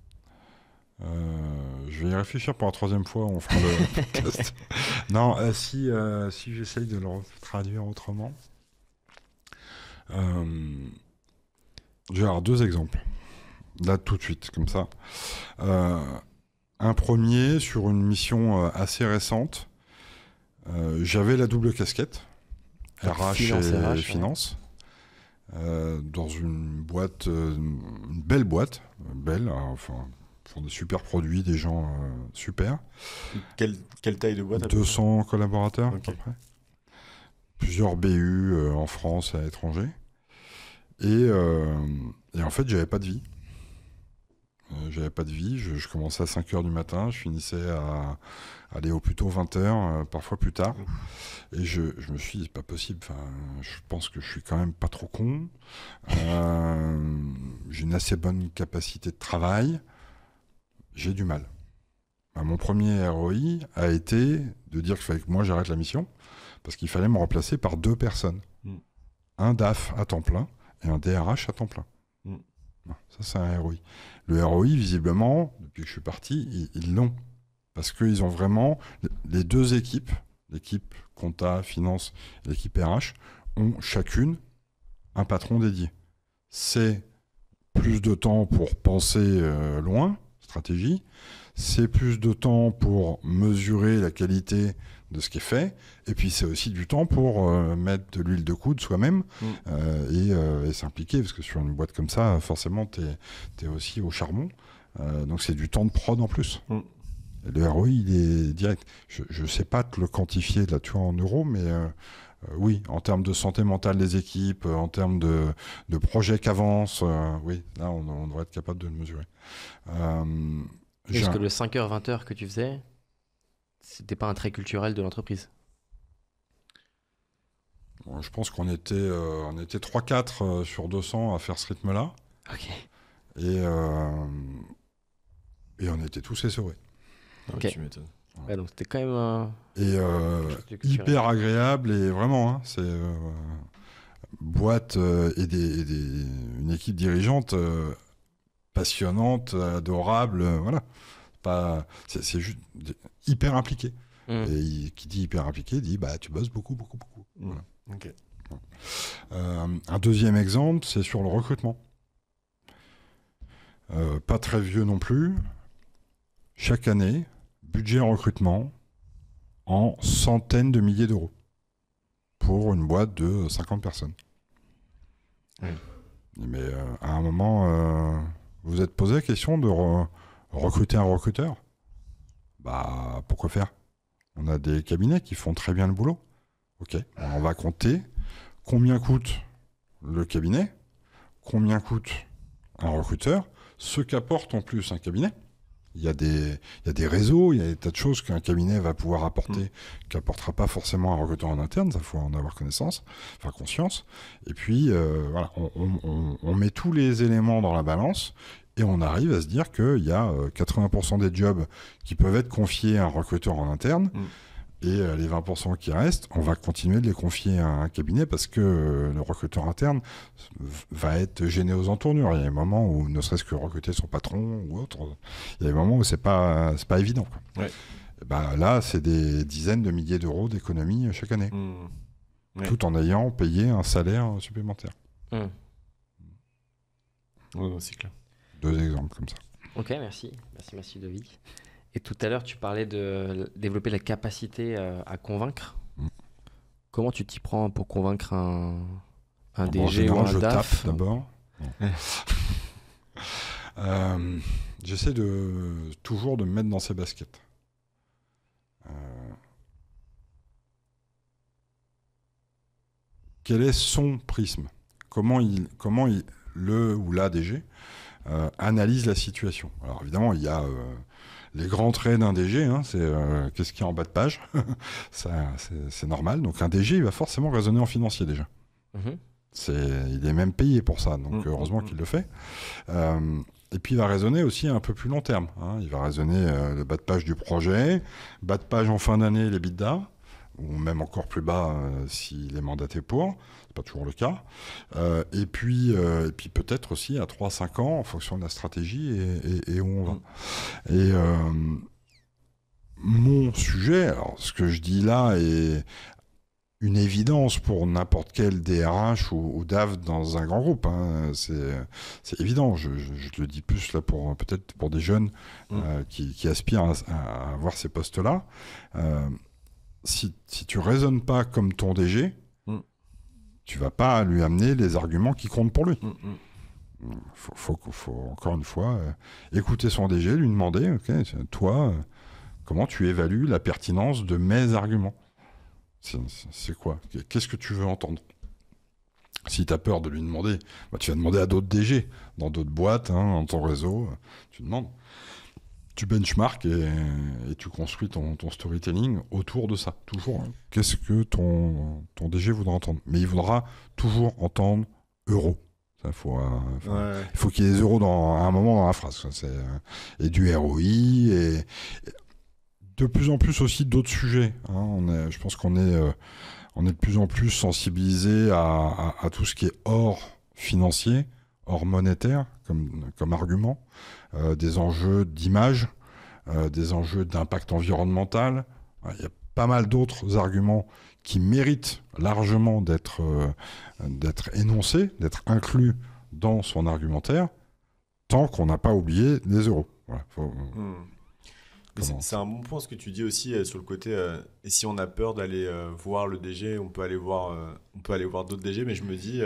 Je vais y réfléchir pour la 3e fois, on fera le podcast. Non, si j'essaye de le traduire autrement. J'ai alors 2 exemples. Là, tout de suite, comme ça. Un premier, sur une mission assez récente, j'avais la double casquette, RH et finance, dans une boîte, une belle boîte, enfin, ils font des super produits, des gens super. Quelle taille de boîte? 200 collaborateurs, okay. À peu près. Plusieurs BU en France et à l'étranger. Et en fait, j'avais pas de vie. Je commençais à 5h du matin, je finissais à aller au plus tôt 20h, parfois plus tard. Et je me suis dit, c'est pas possible, je pense que je suis quand même pas trop con. J'ai une assez bonne capacité de travail. J'ai du mal. Mon premier ROI a été de dire qu'il fallait que moi j'arrête la mission, parce qu'il fallait me remplacer par 2 personnes. Un DAF à temps plein et un DRH à temps plein. Ça, c'est un ROI. Le ROI, visiblement, depuis que je suis parti, ils l'ont. Parce qu'ils ont vraiment... Les 2 équipes, l'équipe compta, finance et l'équipe RH, ont chacune un patron dédié. C'est plus de temps pour penser loin, stratégie. C'est plus de temps pour mesurer la qualité de ce qui est fait. Et puis, c'est aussi du temps pour mettre de l'huile de coude soi-même et s'impliquer. Parce que sur une boîte comme ça, forcément, t'es aussi au charbon. Donc, c'est du temps de prod en plus. Et le ROI, il est direct. Je ne sais pas te le quantifier là-dessus en euros, mais oui, en termes de santé mentale des équipes, en termes de projets qui avancent, oui, là, on devrait être capable de le mesurer. Est-ce que le 5h, 20h que tu faisais, c'était pas un trait culturel de l'entreprise? Je pense qu'on était 3-4 sur 200 à faire ce rythme-là. Ok. Et on était tous essorés. Ok. Tu m'étonnes. Ouais, donc c'était quand même hyper agréable et vraiment, c'est boîte et une équipe dirigeante passionnante, adorable, voilà. C'est juste hyper impliqué. Et qui dit hyper impliqué dit tu bosses beaucoup. Voilà. Okay. Un deuxième exemple, c'est sur le recrutement. Pas très vieux non plus. Chaque année, budget en recrutement en centaines de milliers d'euros pour une boîte de 50 personnes. Mais à un moment, vous vous êtes posé la question de recruter un recruteur? Pourquoi faire? On a des cabinets qui font très bien le boulot. Ok, on va compter combien coûte le cabinet, combien coûte un recruteur, ce qu'apporte en plus un cabinet. Il y a des réseaux, il y a des tas de choses qu'un cabinet va pouvoir apporter, qu'apportera pas forcément un recruteur en interne, ça faut en avoir conscience. Et puis, voilà, on met tous les éléments dans la balance et on arrive à se dire qu'il y a 80% des jobs qui peuvent être confiés à un recruteur en interne. Et les 20% qui restent, on va continuer de les confier à un cabinet parce que le recruteur interne va être gêné aux entournures. Il y a des moments où, ne serait-ce que recruter son patron ou autre, il y a des moments où c'est pas évident. Ouais. Là, c'est des dizaines de milliers d'euros d'économies chaque année, tout en ayant payé un salaire supplémentaire. C'est clair. 2 exemples comme ça. Ok, merci Ludovic. Et tout à l'heure, tu parlais de développer la capacité à convaincre. Comment tu t'y prends pour convaincre un DG ou un DAF? Tape d'abord. J'essaie toujours de me mettre dans ses baskets. Quel est son prisme? Comment le ou la DG analyse la situation? Alors évidemment, il y a les grands traits d'un DG, c'est qu'est-ce qu'il y a en bas de page. c'est normal. Donc un DG, il va forcément raisonner en financier déjà. Il est même payé pour ça, donc heureusement qu'il le fait. Et puis il va raisonner aussi un peu plus long terme. Il va raisonner le bas de page du projet, bas de page en fin d'année, les bidas. ou même encore plus bas s'il est mandaté pour. C'est pas toujours le cas. Et puis peut-être aussi à 3-5 ans en fonction de la stratégie et où on va. Et mon sujet, alors ce que je dis là est une évidence pour n'importe quel DRH ou DAF dans un grand groupe. Hein. C'est évident. Je le dis plus là peut-être pour des jeunes qui aspirent à avoir ces postes-là. Si tu raisonnes pas comme ton DG, tu vas pas lui amener les arguments qui comptent pour lui. Faut encore une fois écouter son DG, lui demander, ok, toi, comment tu évalues la pertinence de mes arguments? C'est quoi? Qu'est-ce que tu veux entendre? Si tu as peur de lui demander, tu vas demander à d'autres DG, dans d'autres boîtes, dans ton réseau, tu demandes. Tu benchmarks et tu construis ton storytelling autour de ça, toujours. Qu'est-ce que ton DG voudra entendre? Mais il voudra toujours entendre euro. Il faut qu'il y ait des euros à un moment dans la phrase. Et du ROI, et de plus en plus aussi d'autres sujets. Je pense qu'on est de plus en plus sensibilisé à tout ce qui est hors financier, hors monétaire, comme argument, des enjeux d'image, des enjeux d'impact environnemental. Il y a pas mal d'autres arguments qui méritent largement d'être énoncés, d'être inclus dans son argumentaire, tant qu'on n'a pas oublié les euros. Voilà, c'est un bon point ce que tu dis aussi sur le côté et si on a peur d'aller voir le DG, on peut aller voir d'autres DG, mais je me dis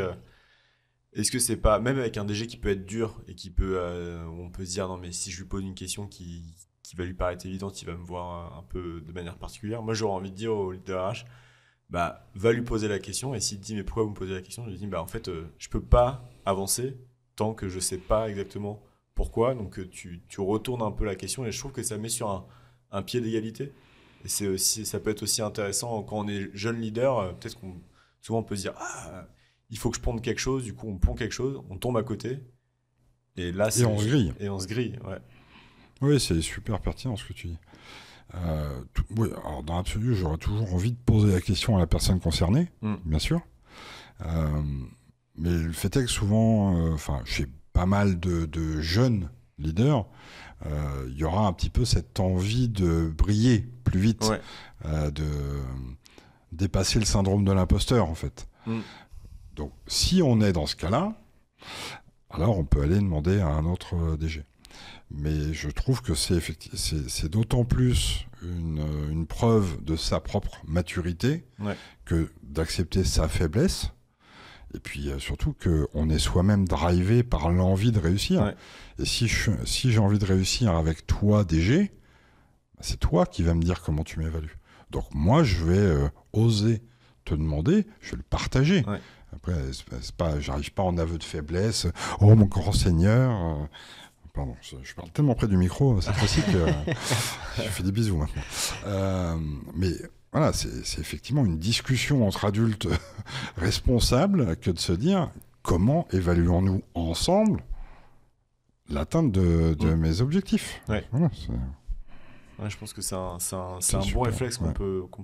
est-ce que c'est pas, même avec un DG qui peut être dur et qui peut on peut se dire non mais si je lui pose une question qui va lui paraître évidente, il va me voir un peu de manière particulière. Moi j'aurais envie de dire au leader RH, va lui poser la question, et s'il te dit mais pourquoi vous me posez la question, je lui dis en fait je peux pas avancer tant que je sais pas exactement pourquoi, donc tu retournes un peu la question, et je trouve que ça met sur un pied d'égalité. Et ça peut être aussi intéressant quand on est jeune leader, peut-être souvent on peut se dire il faut que je ponde quelque chose, du coup on pond quelque chose, on tombe à côté, et là on se grille. Et on se grille, ouais. Oui, c'est super pertinent ce que tu dis. Oui, alors dans l'absolu, j'aurais toujours envie de poser la question à la personne concernée, bien sûr. Mais le fait est que souvent, chez pas mal de jeunes leaders, il y aura un petit peu cette envie de briller plus vite, de dépasser le syndrome de l'imposteur, en fait. Donc, si on est dans ce cas-là, alors on peut aller demander à un autre DG. Mais je trouve que c'est d'autant plus une preuve de sa propre maturité que d'accepter sa faiblesse. Et puis surtout qu'on est soi-même drivé par l'envie de réussir. Et si j'ai envie de réussir avec toi, DG, c'est toi qui vas me dire comment tu m'évalues. Donc moi, je vais oser te demander, je vais le partager. Après, j'arrive pas en aveu de faiblesse. Oh, mon grand seigneur. Pardon, je parle tellement près du micro cette fois-ci que je fais des bisous maintenant. Mais voilà, c'est effectivement une discussion entre adultes responsables que de se dire comment évaluons-nous ensemble l'atteinte de mes objectifs. Voilà, je pense que c'est un bon réflexe qu'on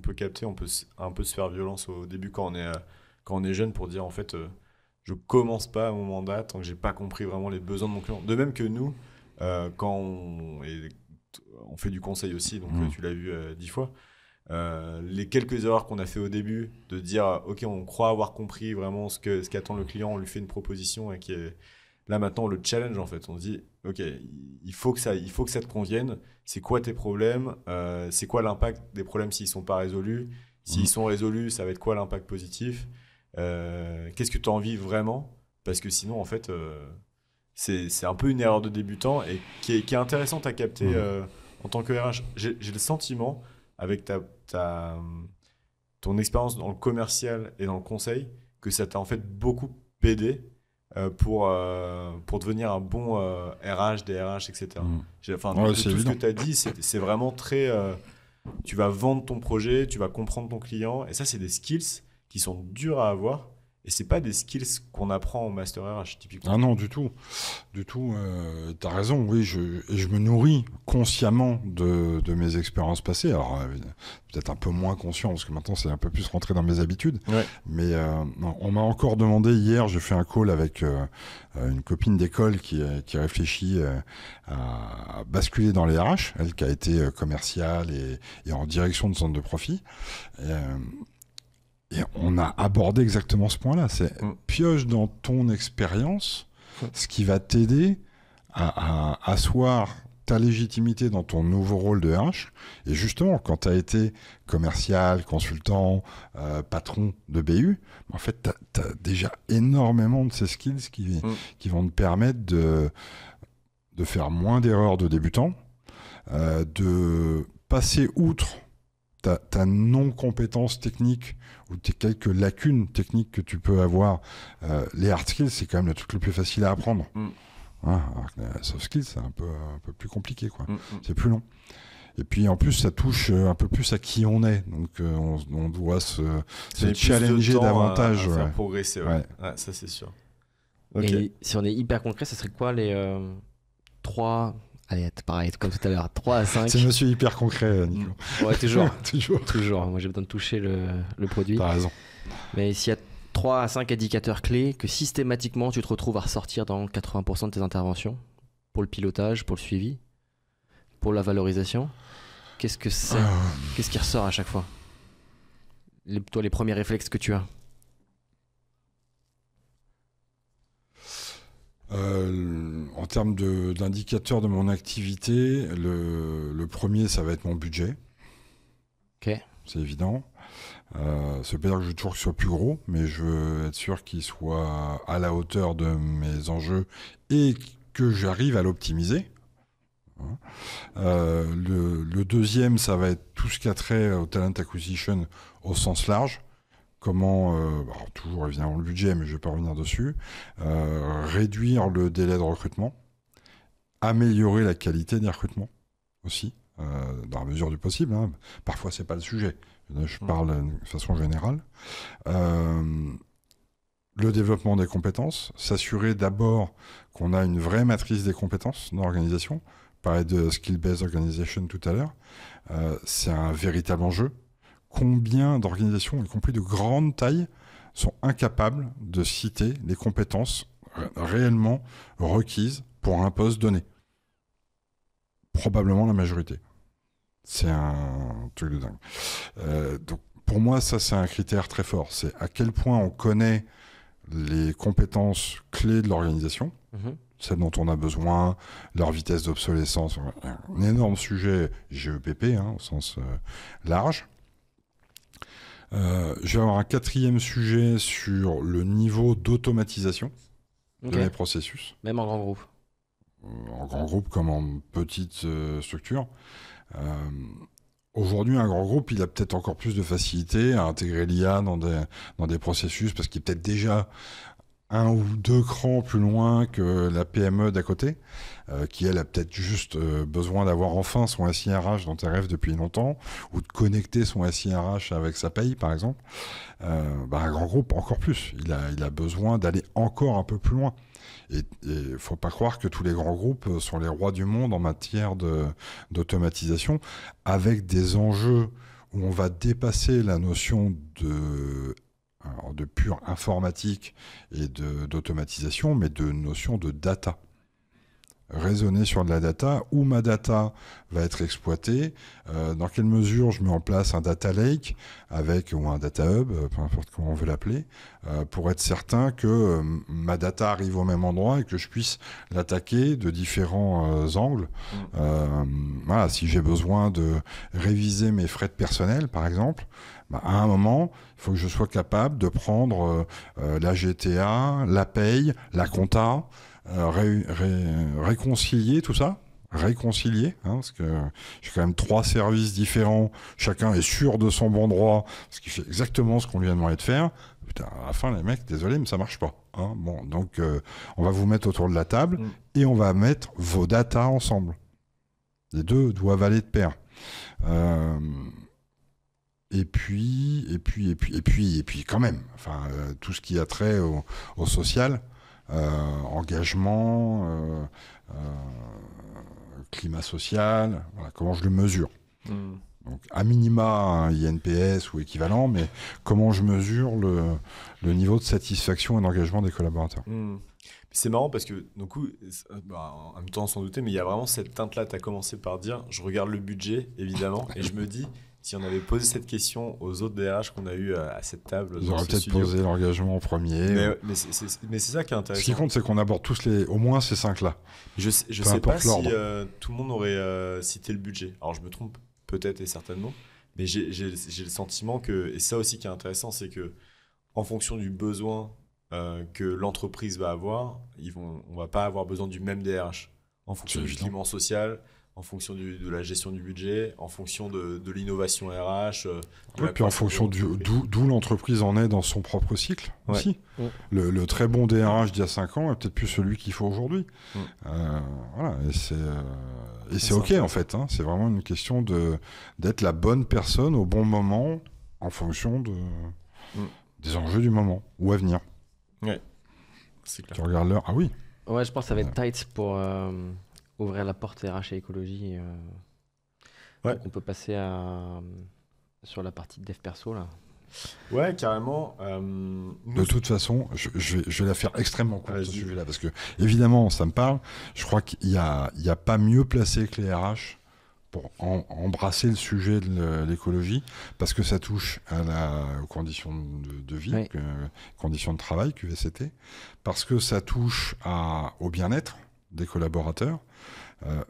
peut capter. On peut un peu se faire violence au début quand on est jeune pour dire en fait je commence pas mon mandat tant que j'ai pas compris vraiment les besoins de mon client. De même que nous, quand on fait du conseil aussi, donc tu l'as vu 10 fois, les quelques erreurs qu'on a fait au début, de dire ok, on croit avoir compris vraiment ce qu'attend le client, on lui fait une proposition et qui est là maintenant le challenge en fait. On se dit ok, il faut que ça te convienne. C'est quoi tes problèmes? C'est quoi l'impact des problèmes s'ils sont pas résolus? S'ils sont résolus, ça va être quoi l'impact positif? Qu'est-ce que tu as envie vraiment? Parce que sinon en fait c'est un peu une erreur de débutant et qui est intéressante à capter en tant que RH. J'ai le sentiment avec ton expérience dans le commercial et dans le conseil que ça t'a en fait beaucoup aidé pour devenir un bon RH, DRH, etc. Tout ce que tu as dit, c'est vraiment très tu vas vendre ton projet, tu vas comprendre ton client, et ça c'est des skills qui sont durs à avoir Et c'est pas des skills qu'on apprend au Master RH, typiquement. Ah non, du tout. Du tout. T'as raison, oui. Et je me nourris consciemment de mes expériences passées. Alors, peut-être un peu moins conscient, parce que maintenant, c'est un peu plus rentré dans mes habitudes. Ouais. Mais non, on m'a encore demandé hier, j'ai fait un call avec une copine d'école qui réfléchit à basculer dans les RH, elle qui a été commerciale et en direction de centre de profit. Et on a abordé exactement ce point-là. C'est pioche dans ton expérience ce qui va t'aider à asseoir ta légitimité dans ton nouveau rôle de RH. Et justement, quand tu as été commercial, consultant, patron de BU, en fait, tu as déjà énormément de ces skills qui vont te permettre de faire moins d'erreurs de débutant, de passer outre ta non-compétence technique ou tes quelques lacunes techniques que tu peux avoir. Les hard skills, c'est quand même le truc le plus facile à apprendre. Alors que les soft skills, c'est un peu plus compliqué, quoi. C'est plus long. Et puis en plus, ça touche un peu plus à qui on est. Donc on doit se challenger davantage. À faire progresser, ouais. Ça c'est sûr. Okay. Et si on est hyper concret, ça serait quoi les 3... Allez, pareil, comme tout à l'heure, 3 à 5. C'est monsieur hyper concret, Nico. Ouais, toujours. toujours. Moi, j'ai besoin de toucher le produit. T'as raison. Mais s'il y a 3 à 5 indicateurs clés que systématiquement tu te retrouves à ressortir dans 80% de tes interventions, pour le pilotage, pour le suivi, pour la valorisation, qu'est-ce que c'est Qu'est-ce qui ressort à chaque fois? Toi, les premiers réflexes que tu as? En termes d'indicateurs de mon activité, le premier, ça va être mon budget. Ok. C'est évident. Ça veut pas dire que je veux toujours qu'il soit plus gros, mais je veux être sûr qu'il soit à la hauteur de mes enjeux et que j'arrive à l'optimiser. Le deuxième, ça va être tout ce qui a trait au talent acquisition au sens large. Comment, toujours évidemment le budget, mais je ne vais pas revenir dessus, réduire le délai de recrutement, améliorer la qualité des recrutements aussi, dans la mesure du possible. Parfois, ce n'est pas le sujet. Je parle de façon générale. Le développement des compétences, s'assurer d'abord qu'on a une vraie matrice des compétences dans l'organisation. Je parlais de skill-based organization tout à l'heure. C'est un véritable enjeu. Combien d'organisations, y compris de grande taille, sont incapables de citer les compétences réellement requises pour un poste donné? Probablement la majorité. C'est un truc de dingue. Donc pour moi, ça, c'est un critère très fort. C'est à quel point on connaît les compétences clés de l'organisation, celles dont on a besoin, leur vitesse d'obsolescence, un énorme sujet GEPP, au sens large. Je vais avoir un quatrième sujet sur le niveau d'automatisation de mes processus. Même en grand groupe. En grand groupe comme en petite structure. Aujourd'hui, un grand groupe, il a peut-être encore plus de facilité à intégrer l'IA dans des processus parce qu'il est peut-être déjà un ou deux crans plus loin que la PME d'à côté, qui elle a peut-être juste besoin d'avoir enfin son SIRH dont elle rêve depuis longtemps, ou de connecter son SIRH avec sa paye par exemple. Un grand groupe encore plus, il a besoin d'aller encore un peu plus loin. Et il ne faut pas croire que tous les grands groupes sont les rois du monde en matière d'automatisation, avec des enjeux où on va dépasser la notion de pure informatique et d'automatisation, mais de notion de data. Raisonner sur de la data, où ma data va être exploitée, dans quelle mesure je mets en place un data lake ou un data hub, peu importe comment on veut l'appeler, pour être certain que ma data arrive au même endroit et que je puisse l'attaquer de différents angles. Si j'ai besoin de réviser mes frais de personnel, par exemple, à un moment, il faut que je sois capable de prendre la GTA, la paye, la compta, réconcilier tout ça, parce que j'ai quand même 3 services différents, chacun est sûr de son bon droit, parce qu'il fait exactement ce qu'on lui a demandé de faire. Putain, à la fin, les mecs, désolé, mais ça marche pas. Donc on va vous mettre autour de la table et on va mettre vos datas ensemble. Les deux doivent aller de pair. Et puis, quand même, enfin, tout ce qui a trait au social, engagement, climat social, voilà, comment je le mesure. Donc, à minima, un INPS ou équivalent, mais comment je mesure le niveau de satisfaction et d'engagement des collaborateurs. C'est marrant parce que, du coup, en même temps, sans douter, mais il y a vraiment cette teinte-là. Tu as commencé par dire, je regarde le budget, évidemment, et je me dis, si on avait posé cette question aux autres DRH qu'on a eu à cette table, Ils auraient peut-être posé l'engagement en premier. Mais c'est ça qui est intéressant. Ce qui compte, c'est qu'on aborde tous au moins ces 5-là. Je sais pas si tout le monde aurait cité le budget. Alors, je me trompe peut-être et certainement, mais j'ai le sentiment que, et ça aussi qui est intéressant, c'est que en fonction du besoin que l'entreprise va avoir, on va pas avoir besoin du même DRH en fonction du climat social, en fonction de la gestion du budget, en fonction de l'innovation RH. Puis en fonction d'où l'entreprise en est dans son propre cycle aussi. Le très bon DRH d'il y a 5 ans est peut-être plus celui qu'il faut aujourd'hui. Voilà, et c'est OK en fait. Hein. C'est vraiment une question d'être la bonne personne au bon moment en fonction des enjeux du moment ou à venir. Ouais, c'est clair. Tu regardes l'heure. Ah oui. Ouais, je pense que ça va être tight pour ouvrir la porte RH et écologie. On peut passer sur la partie dev perso là. Ouais, carrément. De toute façon, je vais la faire extrêmement courte ce sujet-là parce que évidemment, ça me parle. Je crois qu'il y a pas mieux placé que les RH pour embrasser le sujet de l'écologie, parce que ça touche aux conditions de vie, conditions de travail, QVCT, parce que ça touche au bien-être des collaborateurs,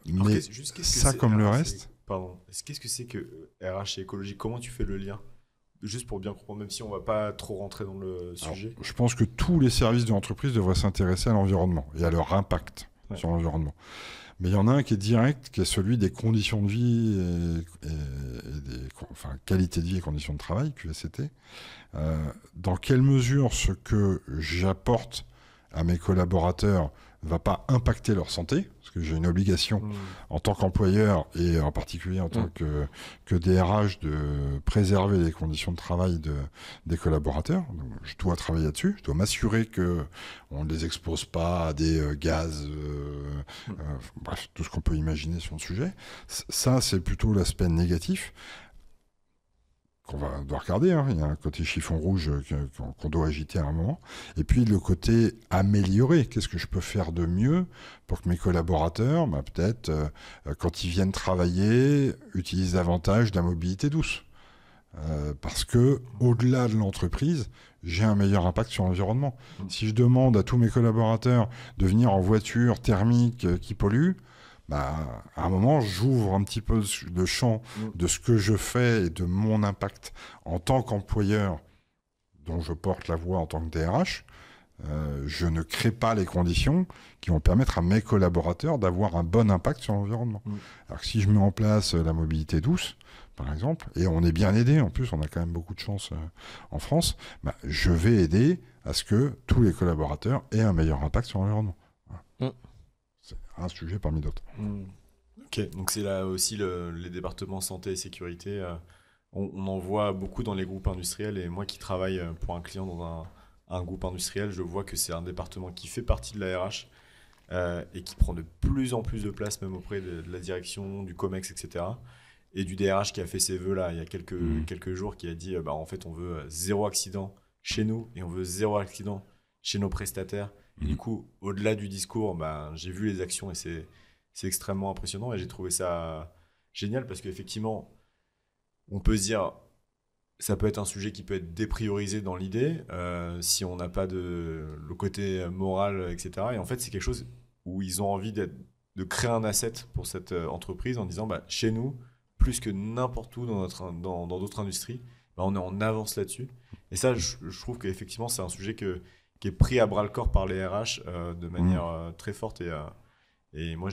mais ça comme le reste... Pardon, qu'est-ce que c'est que RH et écologie? Comment tu fais le lien? Juste pour bien comprendre, même si on ne va pas trop rentrer dans le sujet. Je pense que tous les services de l'entreprise devraient s'intéresser à l'environnement et à leur impact sur l'environnement. Mais il y en a un qui est direct, qui est celui des conditions de vie qualité de vie et conditions de travail, QVCT. Dans quelle mesure ce que j'apporte à mes collaborateurs va pas impacter leur santé, parce que j'ai une obligation en tant qu'employeur et en particulier en tant que DRH de préserver les conditions de travail des collaborateurs. Donc, je dois travailler là-dessus, je dois m'assurer qu'on ne les expose pas à des gaz, bref, tout ce qu'on peut imaginer sur le sujet. Ça, c'est plutôt l'aspect négatif qu'on doit regarder, hein. Il y a un côté chiffon rouge qu'on doit agiter à un moment. Et puis le côté améliorer. Qu'est-ce que je peux faire de mieux pour que mes collaborateurs, peut-être, quand ils viennent travailler, utilisent davantage de la mobilité douce. Parce que au-delà de l'entreprise, j'ai un meilleur impact sur l'environnement. Si je demande à tous mes collaborateurs de venir en voiture thermique qui pollue, à un moment, j'ouvre un petit peu le champ de ce que je fais et de mon impact en tant qu'employeur dont je porte la voix en tant que DRH. Je ne crée pas les conditions qui vont permettre à mes collaborateurs d'avoir un bon impact sur l'environnement. Alors que si je mets en place la mobilité douce, par exemple, et on est bien aidé, en plus on a quand même beaucoup de chance en France, je vais aider à ce que tous les collaborateurs aient un meilleur impact sur l'environnement. Voilà. C'est un sujet parmi d'autres. Ok, donc c'est là aussi les départements santé et sécurité. On en voit beaucoup dans les groupes industriels, et moi qui travaille pour un client dans un groupe industriel, je vois que c'est un département qui fait partie de la RH et qui prend de plus en plus de place, même auprès de la direction, du COMEX, etc. Et du DRH qui a fait ses vœux là il y a quelques jours, qui a dit en fait on veut 0 accident chez nous et on veut 0 accident chez nos prestataires. Et du coup, au-delà du discours, j'ai vu les actions et c'est extrêmement impressionnant, et j'ai trouvé ça génial parce qu'effectivement, on peut se dire, ça peut être un sujet qui peut être dépriorisé dans l'idée si on n'a pas le côté moral, etc. Et en fait, c'est quelque chose où ils ont envie de créer un asset pour cette entreprise en disant, chez nous, plus que n'importe où dans d'autres industries, on est en avance là-dessus. Et ça, je trouve qu'effectivement, c'est un sujet qui est pris à bras-le-corps par les RH de manière très forte. Et moi,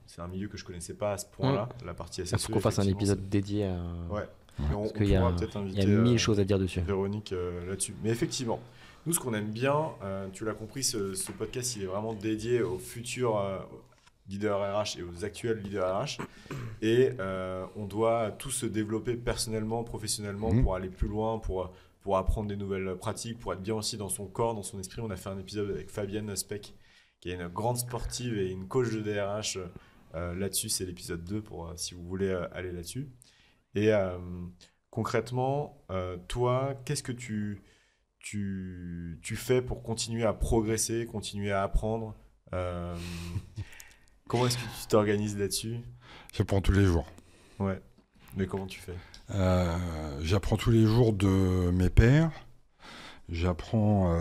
c'est un milieu que je connaissais pas à ce point-là, la partie SSE. Il faut qu'on fasse un épisode dédié à... Ouais. Parce qu'il y a 1000 choses à dire dessus. Véronique là-dessus. Mais effectivement, nous, ce qu'on aime bien, tu l'as compris, ce podcast, il est vraiment dédié au futur leaders RH et aux actuels leaders RH. Et on doit tous se développer personnellement, professionnellement pour aller plus loin, pour apprendre des nouvelles pratiques, pour être bien aussi dans son corps, dans son esprit. On a fait un épisode avec Fabienne Speck, qui est une grande sportive et une coach de DRH. Là-dessus, c'est l'épisode 2 si vous voulez aller là-dessus. Et concrètement, toi, qu'est-ce que tu fais pour continuer à progresser, continuer à apprendre Comment est-ce que tu t'organises là-dessus? J'apprends tous les jours. Ouais, mais comment tu fais? J'apprends tous les jours de mes pairs. J'apprends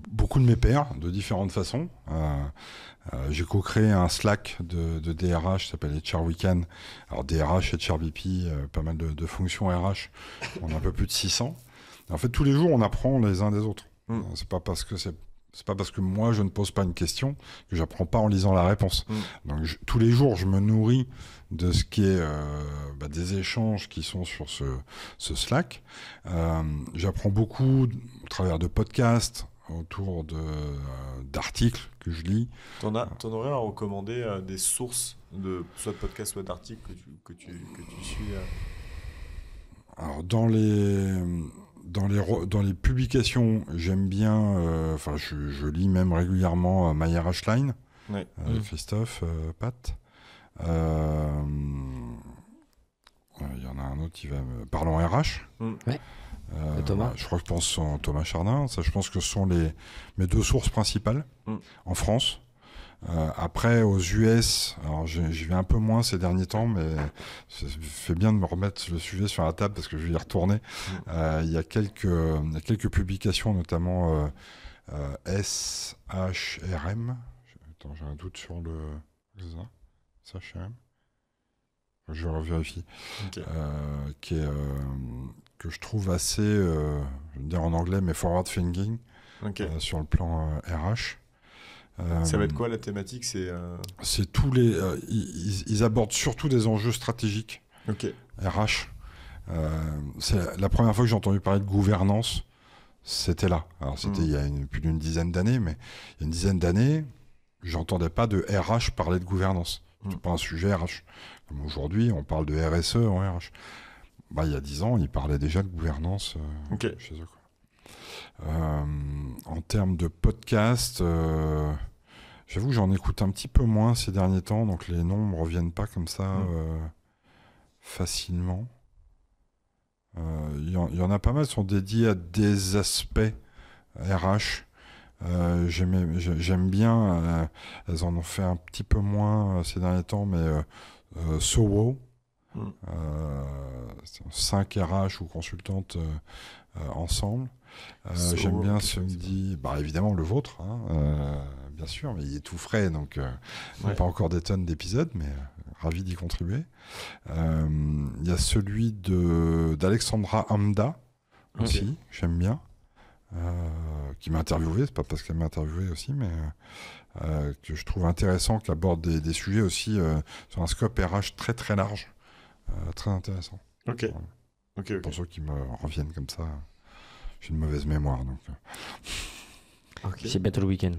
beaucoup de mes pairs de différentes façons. J'ai co-créé un Slack de DRH qui s'appelle HR Weekend. Alors DRH, HR VP, pas mal de fonctions RH. On a un peu plus de 600. En fait, tous les jours, on apprend les uns des autres. C'est pas parce que moi, je ne pose pas une question que j'apprends pas en lisant la réponse. Donc, tous les jours, je me nourris de ce qui est des échanges qui sont sur ce Slack. J'apprends beaucoup au travers de podcasts, autour d'articles que je lis. T'en aurais à recommander des sources, soit de podcasts, soit d'articles que tu suis Alors, dans les publications, j'aime bien, je lis même régulièrement My RH Line, Christophe, Pat. Il y en a un autre qui va Parlons RH. Thomas. Je crois que je pense Thomas Chardin. Ça, je pense que ce sont mes deux sources principales en France. Après, aux US, alors j'y vais un peu moins ces derniers temps, mais ça fait bien de me remettre le sujet sur la table parce que je vais y retourner. Il y a quelques publications, notamment SHRM. Attends, j'ai un doute sur le... SHRM. Je vérifie. Okay. Que je trouve assez, je vais dire en anglais, mais forward thinking sur le plan RH. Ça va être quoi la thématique? C'est tous les. Ils abordent surtout des enjeux stratégiques. RH. C'est la première fois que j'ai entendu parler de gouvernance, c'était là. Alors c'était il y a plus d'une dizaine d'années, mais il y a une dizaine d'années, j'entendais pas de RH parler de gouvernance. C'est pas un sujet RH. Comme aujourd'hui, on parle de RSE en RH. Il y a 10 ans, ils parlaient déjà de gouvernance chez eux. En termes de podcast, j'avoue que j'en écoute un petit peu moins ces derniers temps, donc les noms ne me reviennent pas comme ça facilement. Il y en a pas mal qui sont dédiés à des aspects RH. J'aime bien, elles en ont fait un petit peu moins ces derniers temps, mais SOWO, 5 RH ou consultantes ensemble. J'aime bien ce midi, évidemment le vôtre, bien sûr, mais il est tout frais, donc pas encore des tonnes d'épisodes, mais ravi d'y contribuer. Il y a celui d'Alexandra Hamda aussi, j'aime bien. Qui m'a interviewé, c'est pas parce qu'elle m'a interviewé aussi, mais que je trouve intéressant, qui aborde des sujets aussi sur un scope RH très très large, très intéressant. Pour ceux qui me reviennent comme ça, j'ai une mauvaise mémoire. Donc. C'est bientôt le week-end.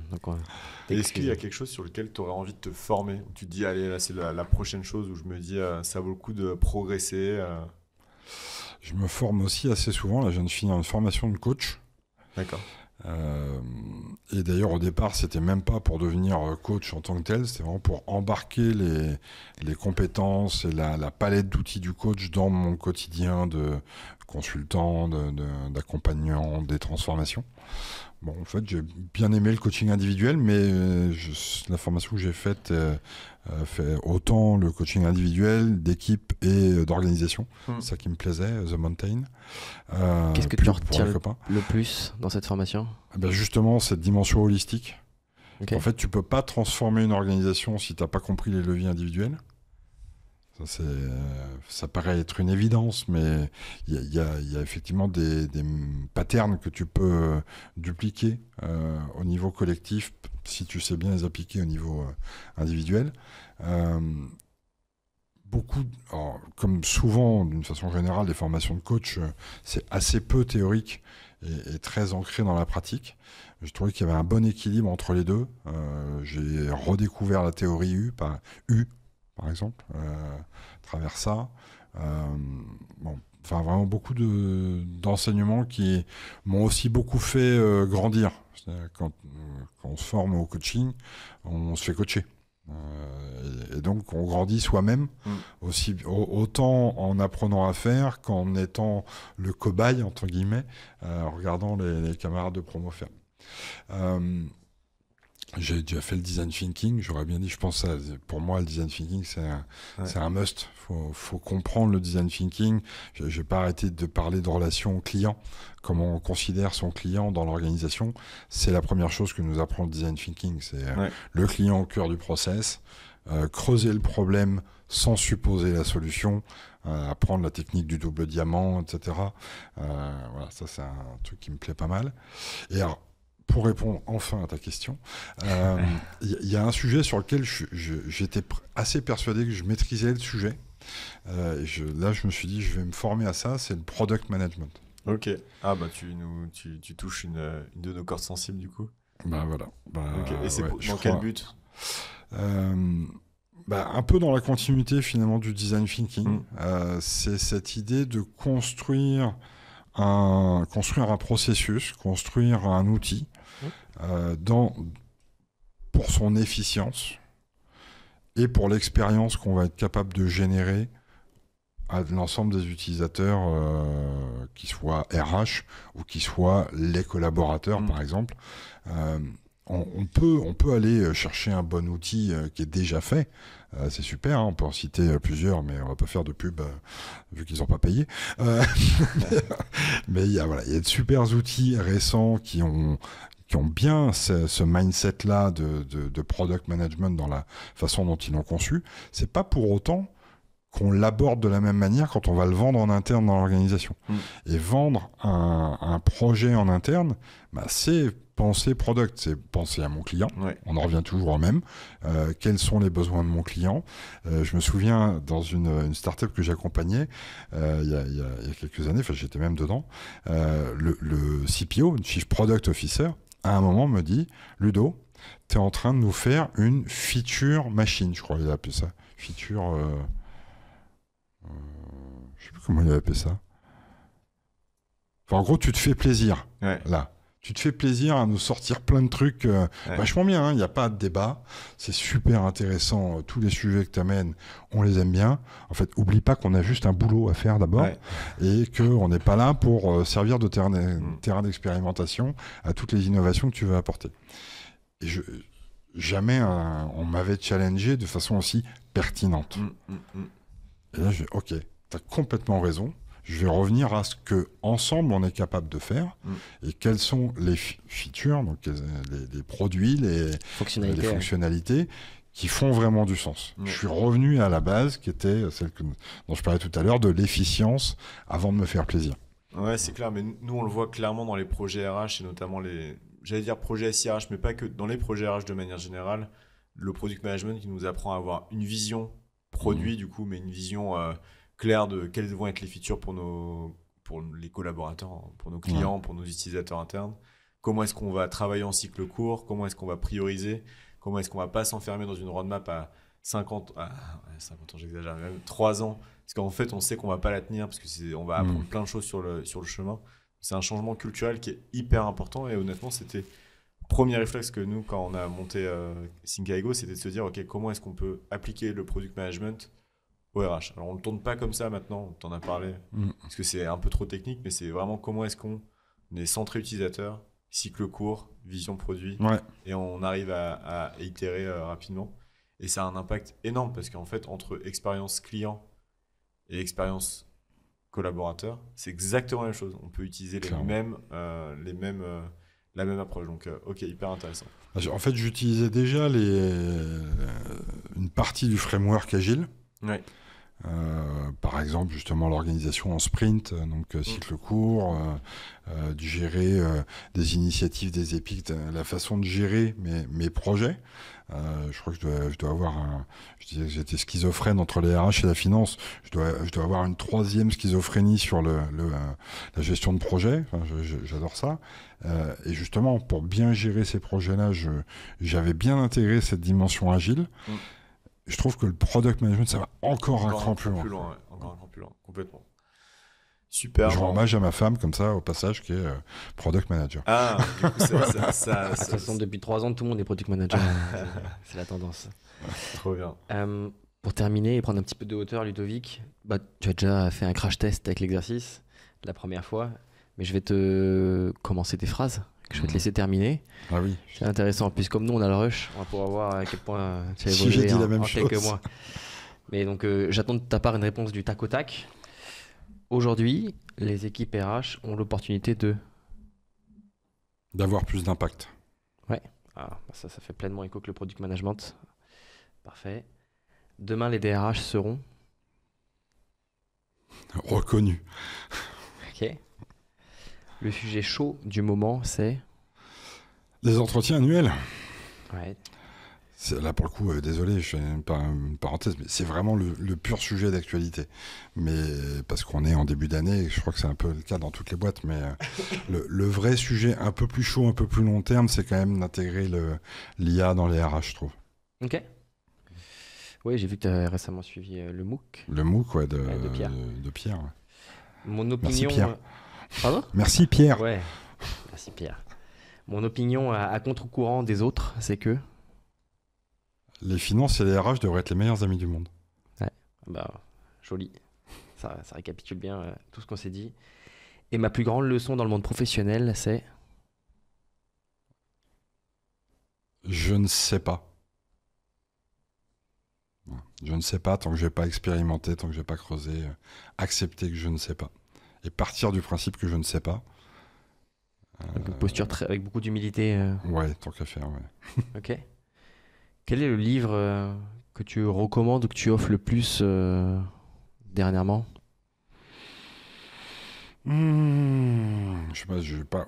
Est-ce qu'il y a quelque chose sur lequel tu aurais envie de te former, où tu te dis, allez, là c'est la prochaine chose, où je me dis, ça vaut le coup de progresser Je me forme aussi assez souvent, là je viens de finir une formation de coach. D'accord. Et d'ailleurs au départ c'était même pas pour devenir coach en tant que tel, c'était vraiment pour embarquer les compétences et la palette d'outils du coach dans mon quotidien de consultant, d'accompagnant des transformations. Bon, en fait j'ai bien aimé le coaching individuel, mais la formation que j'ai faite fait autant le coaching individuel, d'équipe et d'organisation. C'est ça qui me plaisait, The Mountain. Qu'est-ce que tu retiens le plus dans cette formation? Justement, cette dimension holistique. En fait, tu peux pas transformer une organisation si tu n'as pas compris les leviers individuels. Ça paraît être une évidence, mais il y a effectivement des patterns que tu peux dupliquer au niveau collectif si tu sais bien les appliquer au niveau individuel. Comme souvent, d'une façon générale, les formations de coach, c'est assez peu théorique et très ancré dans la pratique. Je trouvais qu'il y avait un bon équilibre entre les deux. J'ai redécouvert la théorie U, par exemple, à travers ça. Enfin, vraiment beaucoup d'enseignements qui m'ont aussi beaucoup fait grandir. Quand on se forme au coaching, on se fait coacher. Et donc, on grandit soi-même, aussi, autant en apprenant à faire qu'en étant le cobaye, entre guillemets, en regardant les camarades de promo faire. J'ai déjà fait le design thinking, j'aurais bien dit, je pense pour moi le design thinking c'est un must, faut comprendre le design thinking. Je vais pas arrêter de parler de relations client, comment on considère son client dans l'organisation, c'est la première chose que nous apprend le design thinking, c'est le client au cœur du process, creuser le problème sans supposer la solution, apprendre la technique du double diamant, etc. Voilà, ça c'est un truc qui me plaît pas mal. Et alors, pour répondre enfin à ta question, y a un sujet sur lequel j'étais assez persuadé que je maîtrisais le sujet. Là, je me suis dit, je vais me former à ça, c'est le product management. Ok. Ah bah tu touches une de nos cordes sensibles du coup. Bah voilà. Okay. Et c'est dans quel but? Un peu dans la continuité finalement du design thinking. C'est cette idée de construire un processus, construire un outil pour son efficience et pour l'expérience qu'on va être capable de générer à l'ensemble des utilisateurs, qui soient RH ou qui soient les collaborateurs par exemple. On peut aller chercher un bon outil qui est déjà fait. C'est super, hein, on peut en citer plusieurs, mais on va pas faire de pub vu qu'ils n'ont pas payé. Mais il y a de super outils récents qui ont bien ce mindset-là de product management dans la façon dont ils l'ont conçu. C'est pas pour autant qu'on l'aborde de la même manière quand on va le vendre en interne dans l'organisation. Et vendre un projet en interne, c'est penser product, c'est penser à mon client. On en revient toujours au même. Quels sont les besoins de mon client? Je me souviens, dans une start-up que j'accompagnais il y a quelques années, enfin j'étais même dedans, le CPO, le Chief Product Officer, à un moment me dit, Ludo, tu es en train de nous faire une feature machine, je crois qu'il a appelé ça. Feature... je sais plus comment il a appelé ça. Enfin, en gros, tu te fais plaisir, là. Tu te fais plaisir à nous sortir plein de trucs vachement bien, hein, y a pas de débat. C'est super intéressant. Tous les sujets que tu amènes, on les aime bien. En fait, oublie pas qu'on a juste un boulot à faire d'abord et qu'on n'est pas là pour servir de terrain d'expérimentation à toutes les innovations que tu veux apporter. Et jamais on m'avait challengé de façon aussi pertinente. Et là, ok, tu as complètement raison. Je vais revenir à ce que ensemble on est capable de faire et quelles sont les features, donc les produits, les fonctionnalités qui font vraiment du sens. Je suis revenu à la base qui était celle dont je parlais tout à l'heure, de l'efficience avant de me faire plaisir. Ouais, c'est clair, mais nous on le voit clairement dans les projets RH et notamment j'allais dire projets SIRH, mais pas que dans les projets RH de manière générale. Le product management qui nous apprend à avoir une vision produit du coup, mais une vision claire de quelles vont être les features pour les collaborateurs, pour nos clients, pour nos utilisateurs internes. Comment est-ce qu'on va travailler en cycle court? Comment est-ce qu'on va prioriser? Comment est-ce qu'on va pas s'enfermer dans une roadmap à 50 ans, j'exagère, même 3 ans? Parce qu'en fait, on sait qu'on va pas la tenir parce qu'on va apprendre plein de choses sur le chemin. C'est un changement culturel qui est hyper important et honnêtement, c'était le premier réflexe que nous, quand on a monté Syncaigo, c'était de se dire, ok, comment est-ce qu'on peut appliquer le product management au RH? Alors on ne tourne pas comme ça maintenant, on t'en a parlé, parce que c'est un peu trop technique, mais c'est vraiment comment est-ce qu'on est centré utilisateur, cycle court, vision produit, et on arrive à itérer rapidement. Et ça a un impact énorme, parce qu'en fait, entre expérience client et expérience collaborateur, c'est exactement la même chose. On peut utiliser la même approche. Donc, ok, hyper intéressant. En fait, j'utilisais déjà une partie du framework agile. Par exemple, justement, l'organisation en sprint, donc cycle court, de gérer des initiatives, des épiques, la façon de gérer mes projets. Je crois que je dois avoir je disais que j'étais schizophrène entre les RH et la finance. Je dois avoir une troisième schizophrénie sur la gestion de projet. Enfin, j'adore ça. Et justement, pour bien gérer ces projets-là, j'avais bien intégré cette dimension agile. Je trouve que le product management, ça va encore un cran plus loin. Encore un cran plus loin, complètement. Super. Je rends hommage à ma femme, comme ça, au passage, qui est product manager. Ah, du coup, De toute façon, depuis 3 ans, tout le monde est product manager. C'est la tendance. Trop bien. Pour terminer et prendre un petit peu de hauteur, Ludovic, tu as déjà fait un crash test avec l'exercice la première fois, mais je vais te commencer tes phrases, que je vais te laisser terminer. Ah oui. C'est intéressant. En plus, comme nous, on a le rush, on va pouvoir voir à quel point tu as Si évolué j'ai dit la même en quelques chose. mois. Mais donc, j'attends de ta part une réponse du tac au tac. Aujourd'hui, les équipes RH ont l'opportunité d'avoir plus d'impact. Ça fait pleinement écho que le product management. Parfait. Demain, les DRH seront Reconnus. Ok. Le sujet chaud du moment, c'est Les entretiens annuels. Ouais. Là, pour le coup, désolé, je fais une parenthèse, mais c'est vraiment le pur sujet d'actualité. Mais parce qu'on est en début d'année, et je crois que c'est un peu le cas dans toutes les boîtes, mais le vrai sujet un peu plus chaud, un peu plus long terme, c'est quand même d'intégrer l'IA dans les RH, je trouve. Ok. Oui, j'ai vu que tu as récemment suivi le MOOC. Le MOOC, ouais, de Pierre. De Pierre. Ouais. Mon opinion. Merci, Pierre. Pardon ? Merci Pierre. Ouais. Merci Pierre. Mon opinion à contre-courant des autres, c'est que Les finances et les RH devraient être les meilleurs amis du monde. Joli. Ça récapitule bien tout ce qu'on s'est dit. Et ma plus grande leçon dans le monde professionnel, c'est Je ne sais pas. Je ne sais pas tant que je n'ai pas expérimenté, tant que je n'ai pas creusé, accepter que je ne sais pas. Et partir du principe que je ne sais pas. une posture avec beaucoup d'humilité. Ouais, tant qu'à faire, ouais. Ok. Quel est le livre que tu recommandes ou que tu offres le plus dernièrement ? Je sais pas, je n'ai pas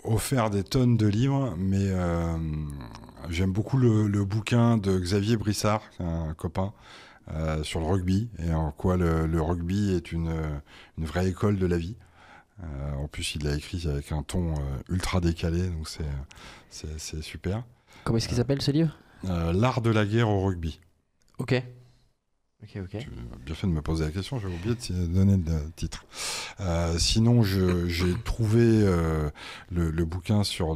offert des tonnes de livres, mais j'aime beaucoup le bouquin de Xavier Brissard, un copain, sur le rugby, et en quoi le rugby est une vraie école de la vie. En plus, il l'a écrit avec un ton ultra décalé, donc c'est super. Comment est-ce qu'il s'appelle ce livre ? L'art de la guerre au rugby. Ok. Tu as bien fait de me poser la question, j'avais oublié de donner le titre. Sinon, j'ai trouvé le bouquin sur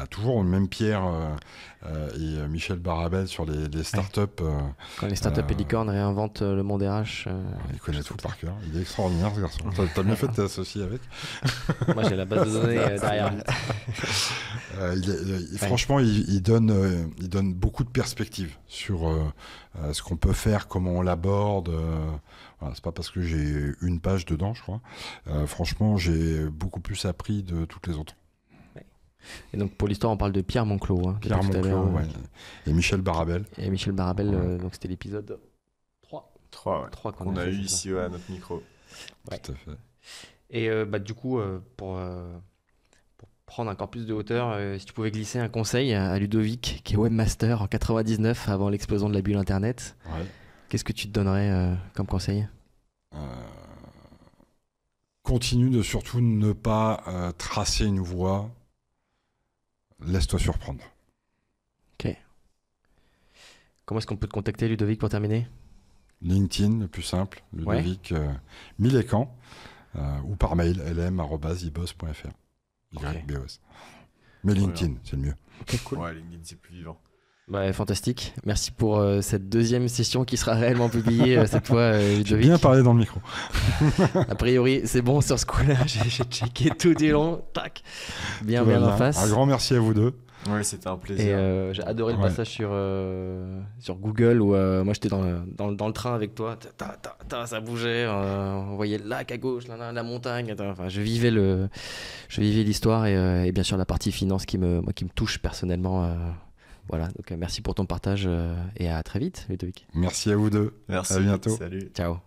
toujours le même Pierre et Michel Barabel sur les startups. Quand les startups et licornes réinventent le monde RH. Il connaît tout par cœur. Il est extraordinaire, ce garçon. T'as bien fait de t'associer avec. Moi, j'ai la base de données derrière. Franchement, il donne beaucoup de perspectives sur ce qu'on peut faire, comment on l'aborde. Voilà, c'est pas parce que j'ai une page dedans, je crois. Franchement, j'ai beaucoup plus appris de toutes les autres. Et donc, pour l'histoire, on parle de Pierre Monclos. Hein, Pierre Monclos, ouais. Et Michel Barabel. Et Michel Barabel, donc c'était l'épisode 3. 3 qu'on a eu ici à notre micro. Ouais. Tout à fait. Et du coup, pour prendre encore plus de hauteur, si tu pouvais glisser un conseil à Ludovic, qui est webmaster en 99 avant l'explosion de la bulle Internet, qu'est-ce que tu te donnerais comme conseil ? Continue de surtout ne pas tracer une voie. Laisse-toi surprendre. Ok. Comment est-ce qu'on peut te contacter, Ludovic, pour terminer ? LinkedIn, le plus simple. Ludovic Milécan. Ou par mail, lm@ibos.fr. YBOS. Mais LinkedIn, c'est le mieux. Ok, cool. Ouais, LinkedIn, c'est plus vivant. Ouais, fantastique. Merci pour cette deuxième session qui sera réellement publiée cette fois, Ludovic. J'ai bien parlé dans le micro. A priori, c'est bon sur ce coup-là. J'ai checké tout du long. Tac. Bien en face. Un grand merci à vous deux. Ouais, c'était un plaisir. Et j'ai adoré le passage sur Google où moi j'étais dans le train avec toi. Ça bougeait. On voyait le lac à gauche, la montagne. Enfin, je vivais l'histoire et bien sûr la partie finance qui me touche personnellement. Voilà, donc merci pour ton partage et à très vite, Ludovic. Merci à vous deux. Merci. À bientôt. Salut. Ciao.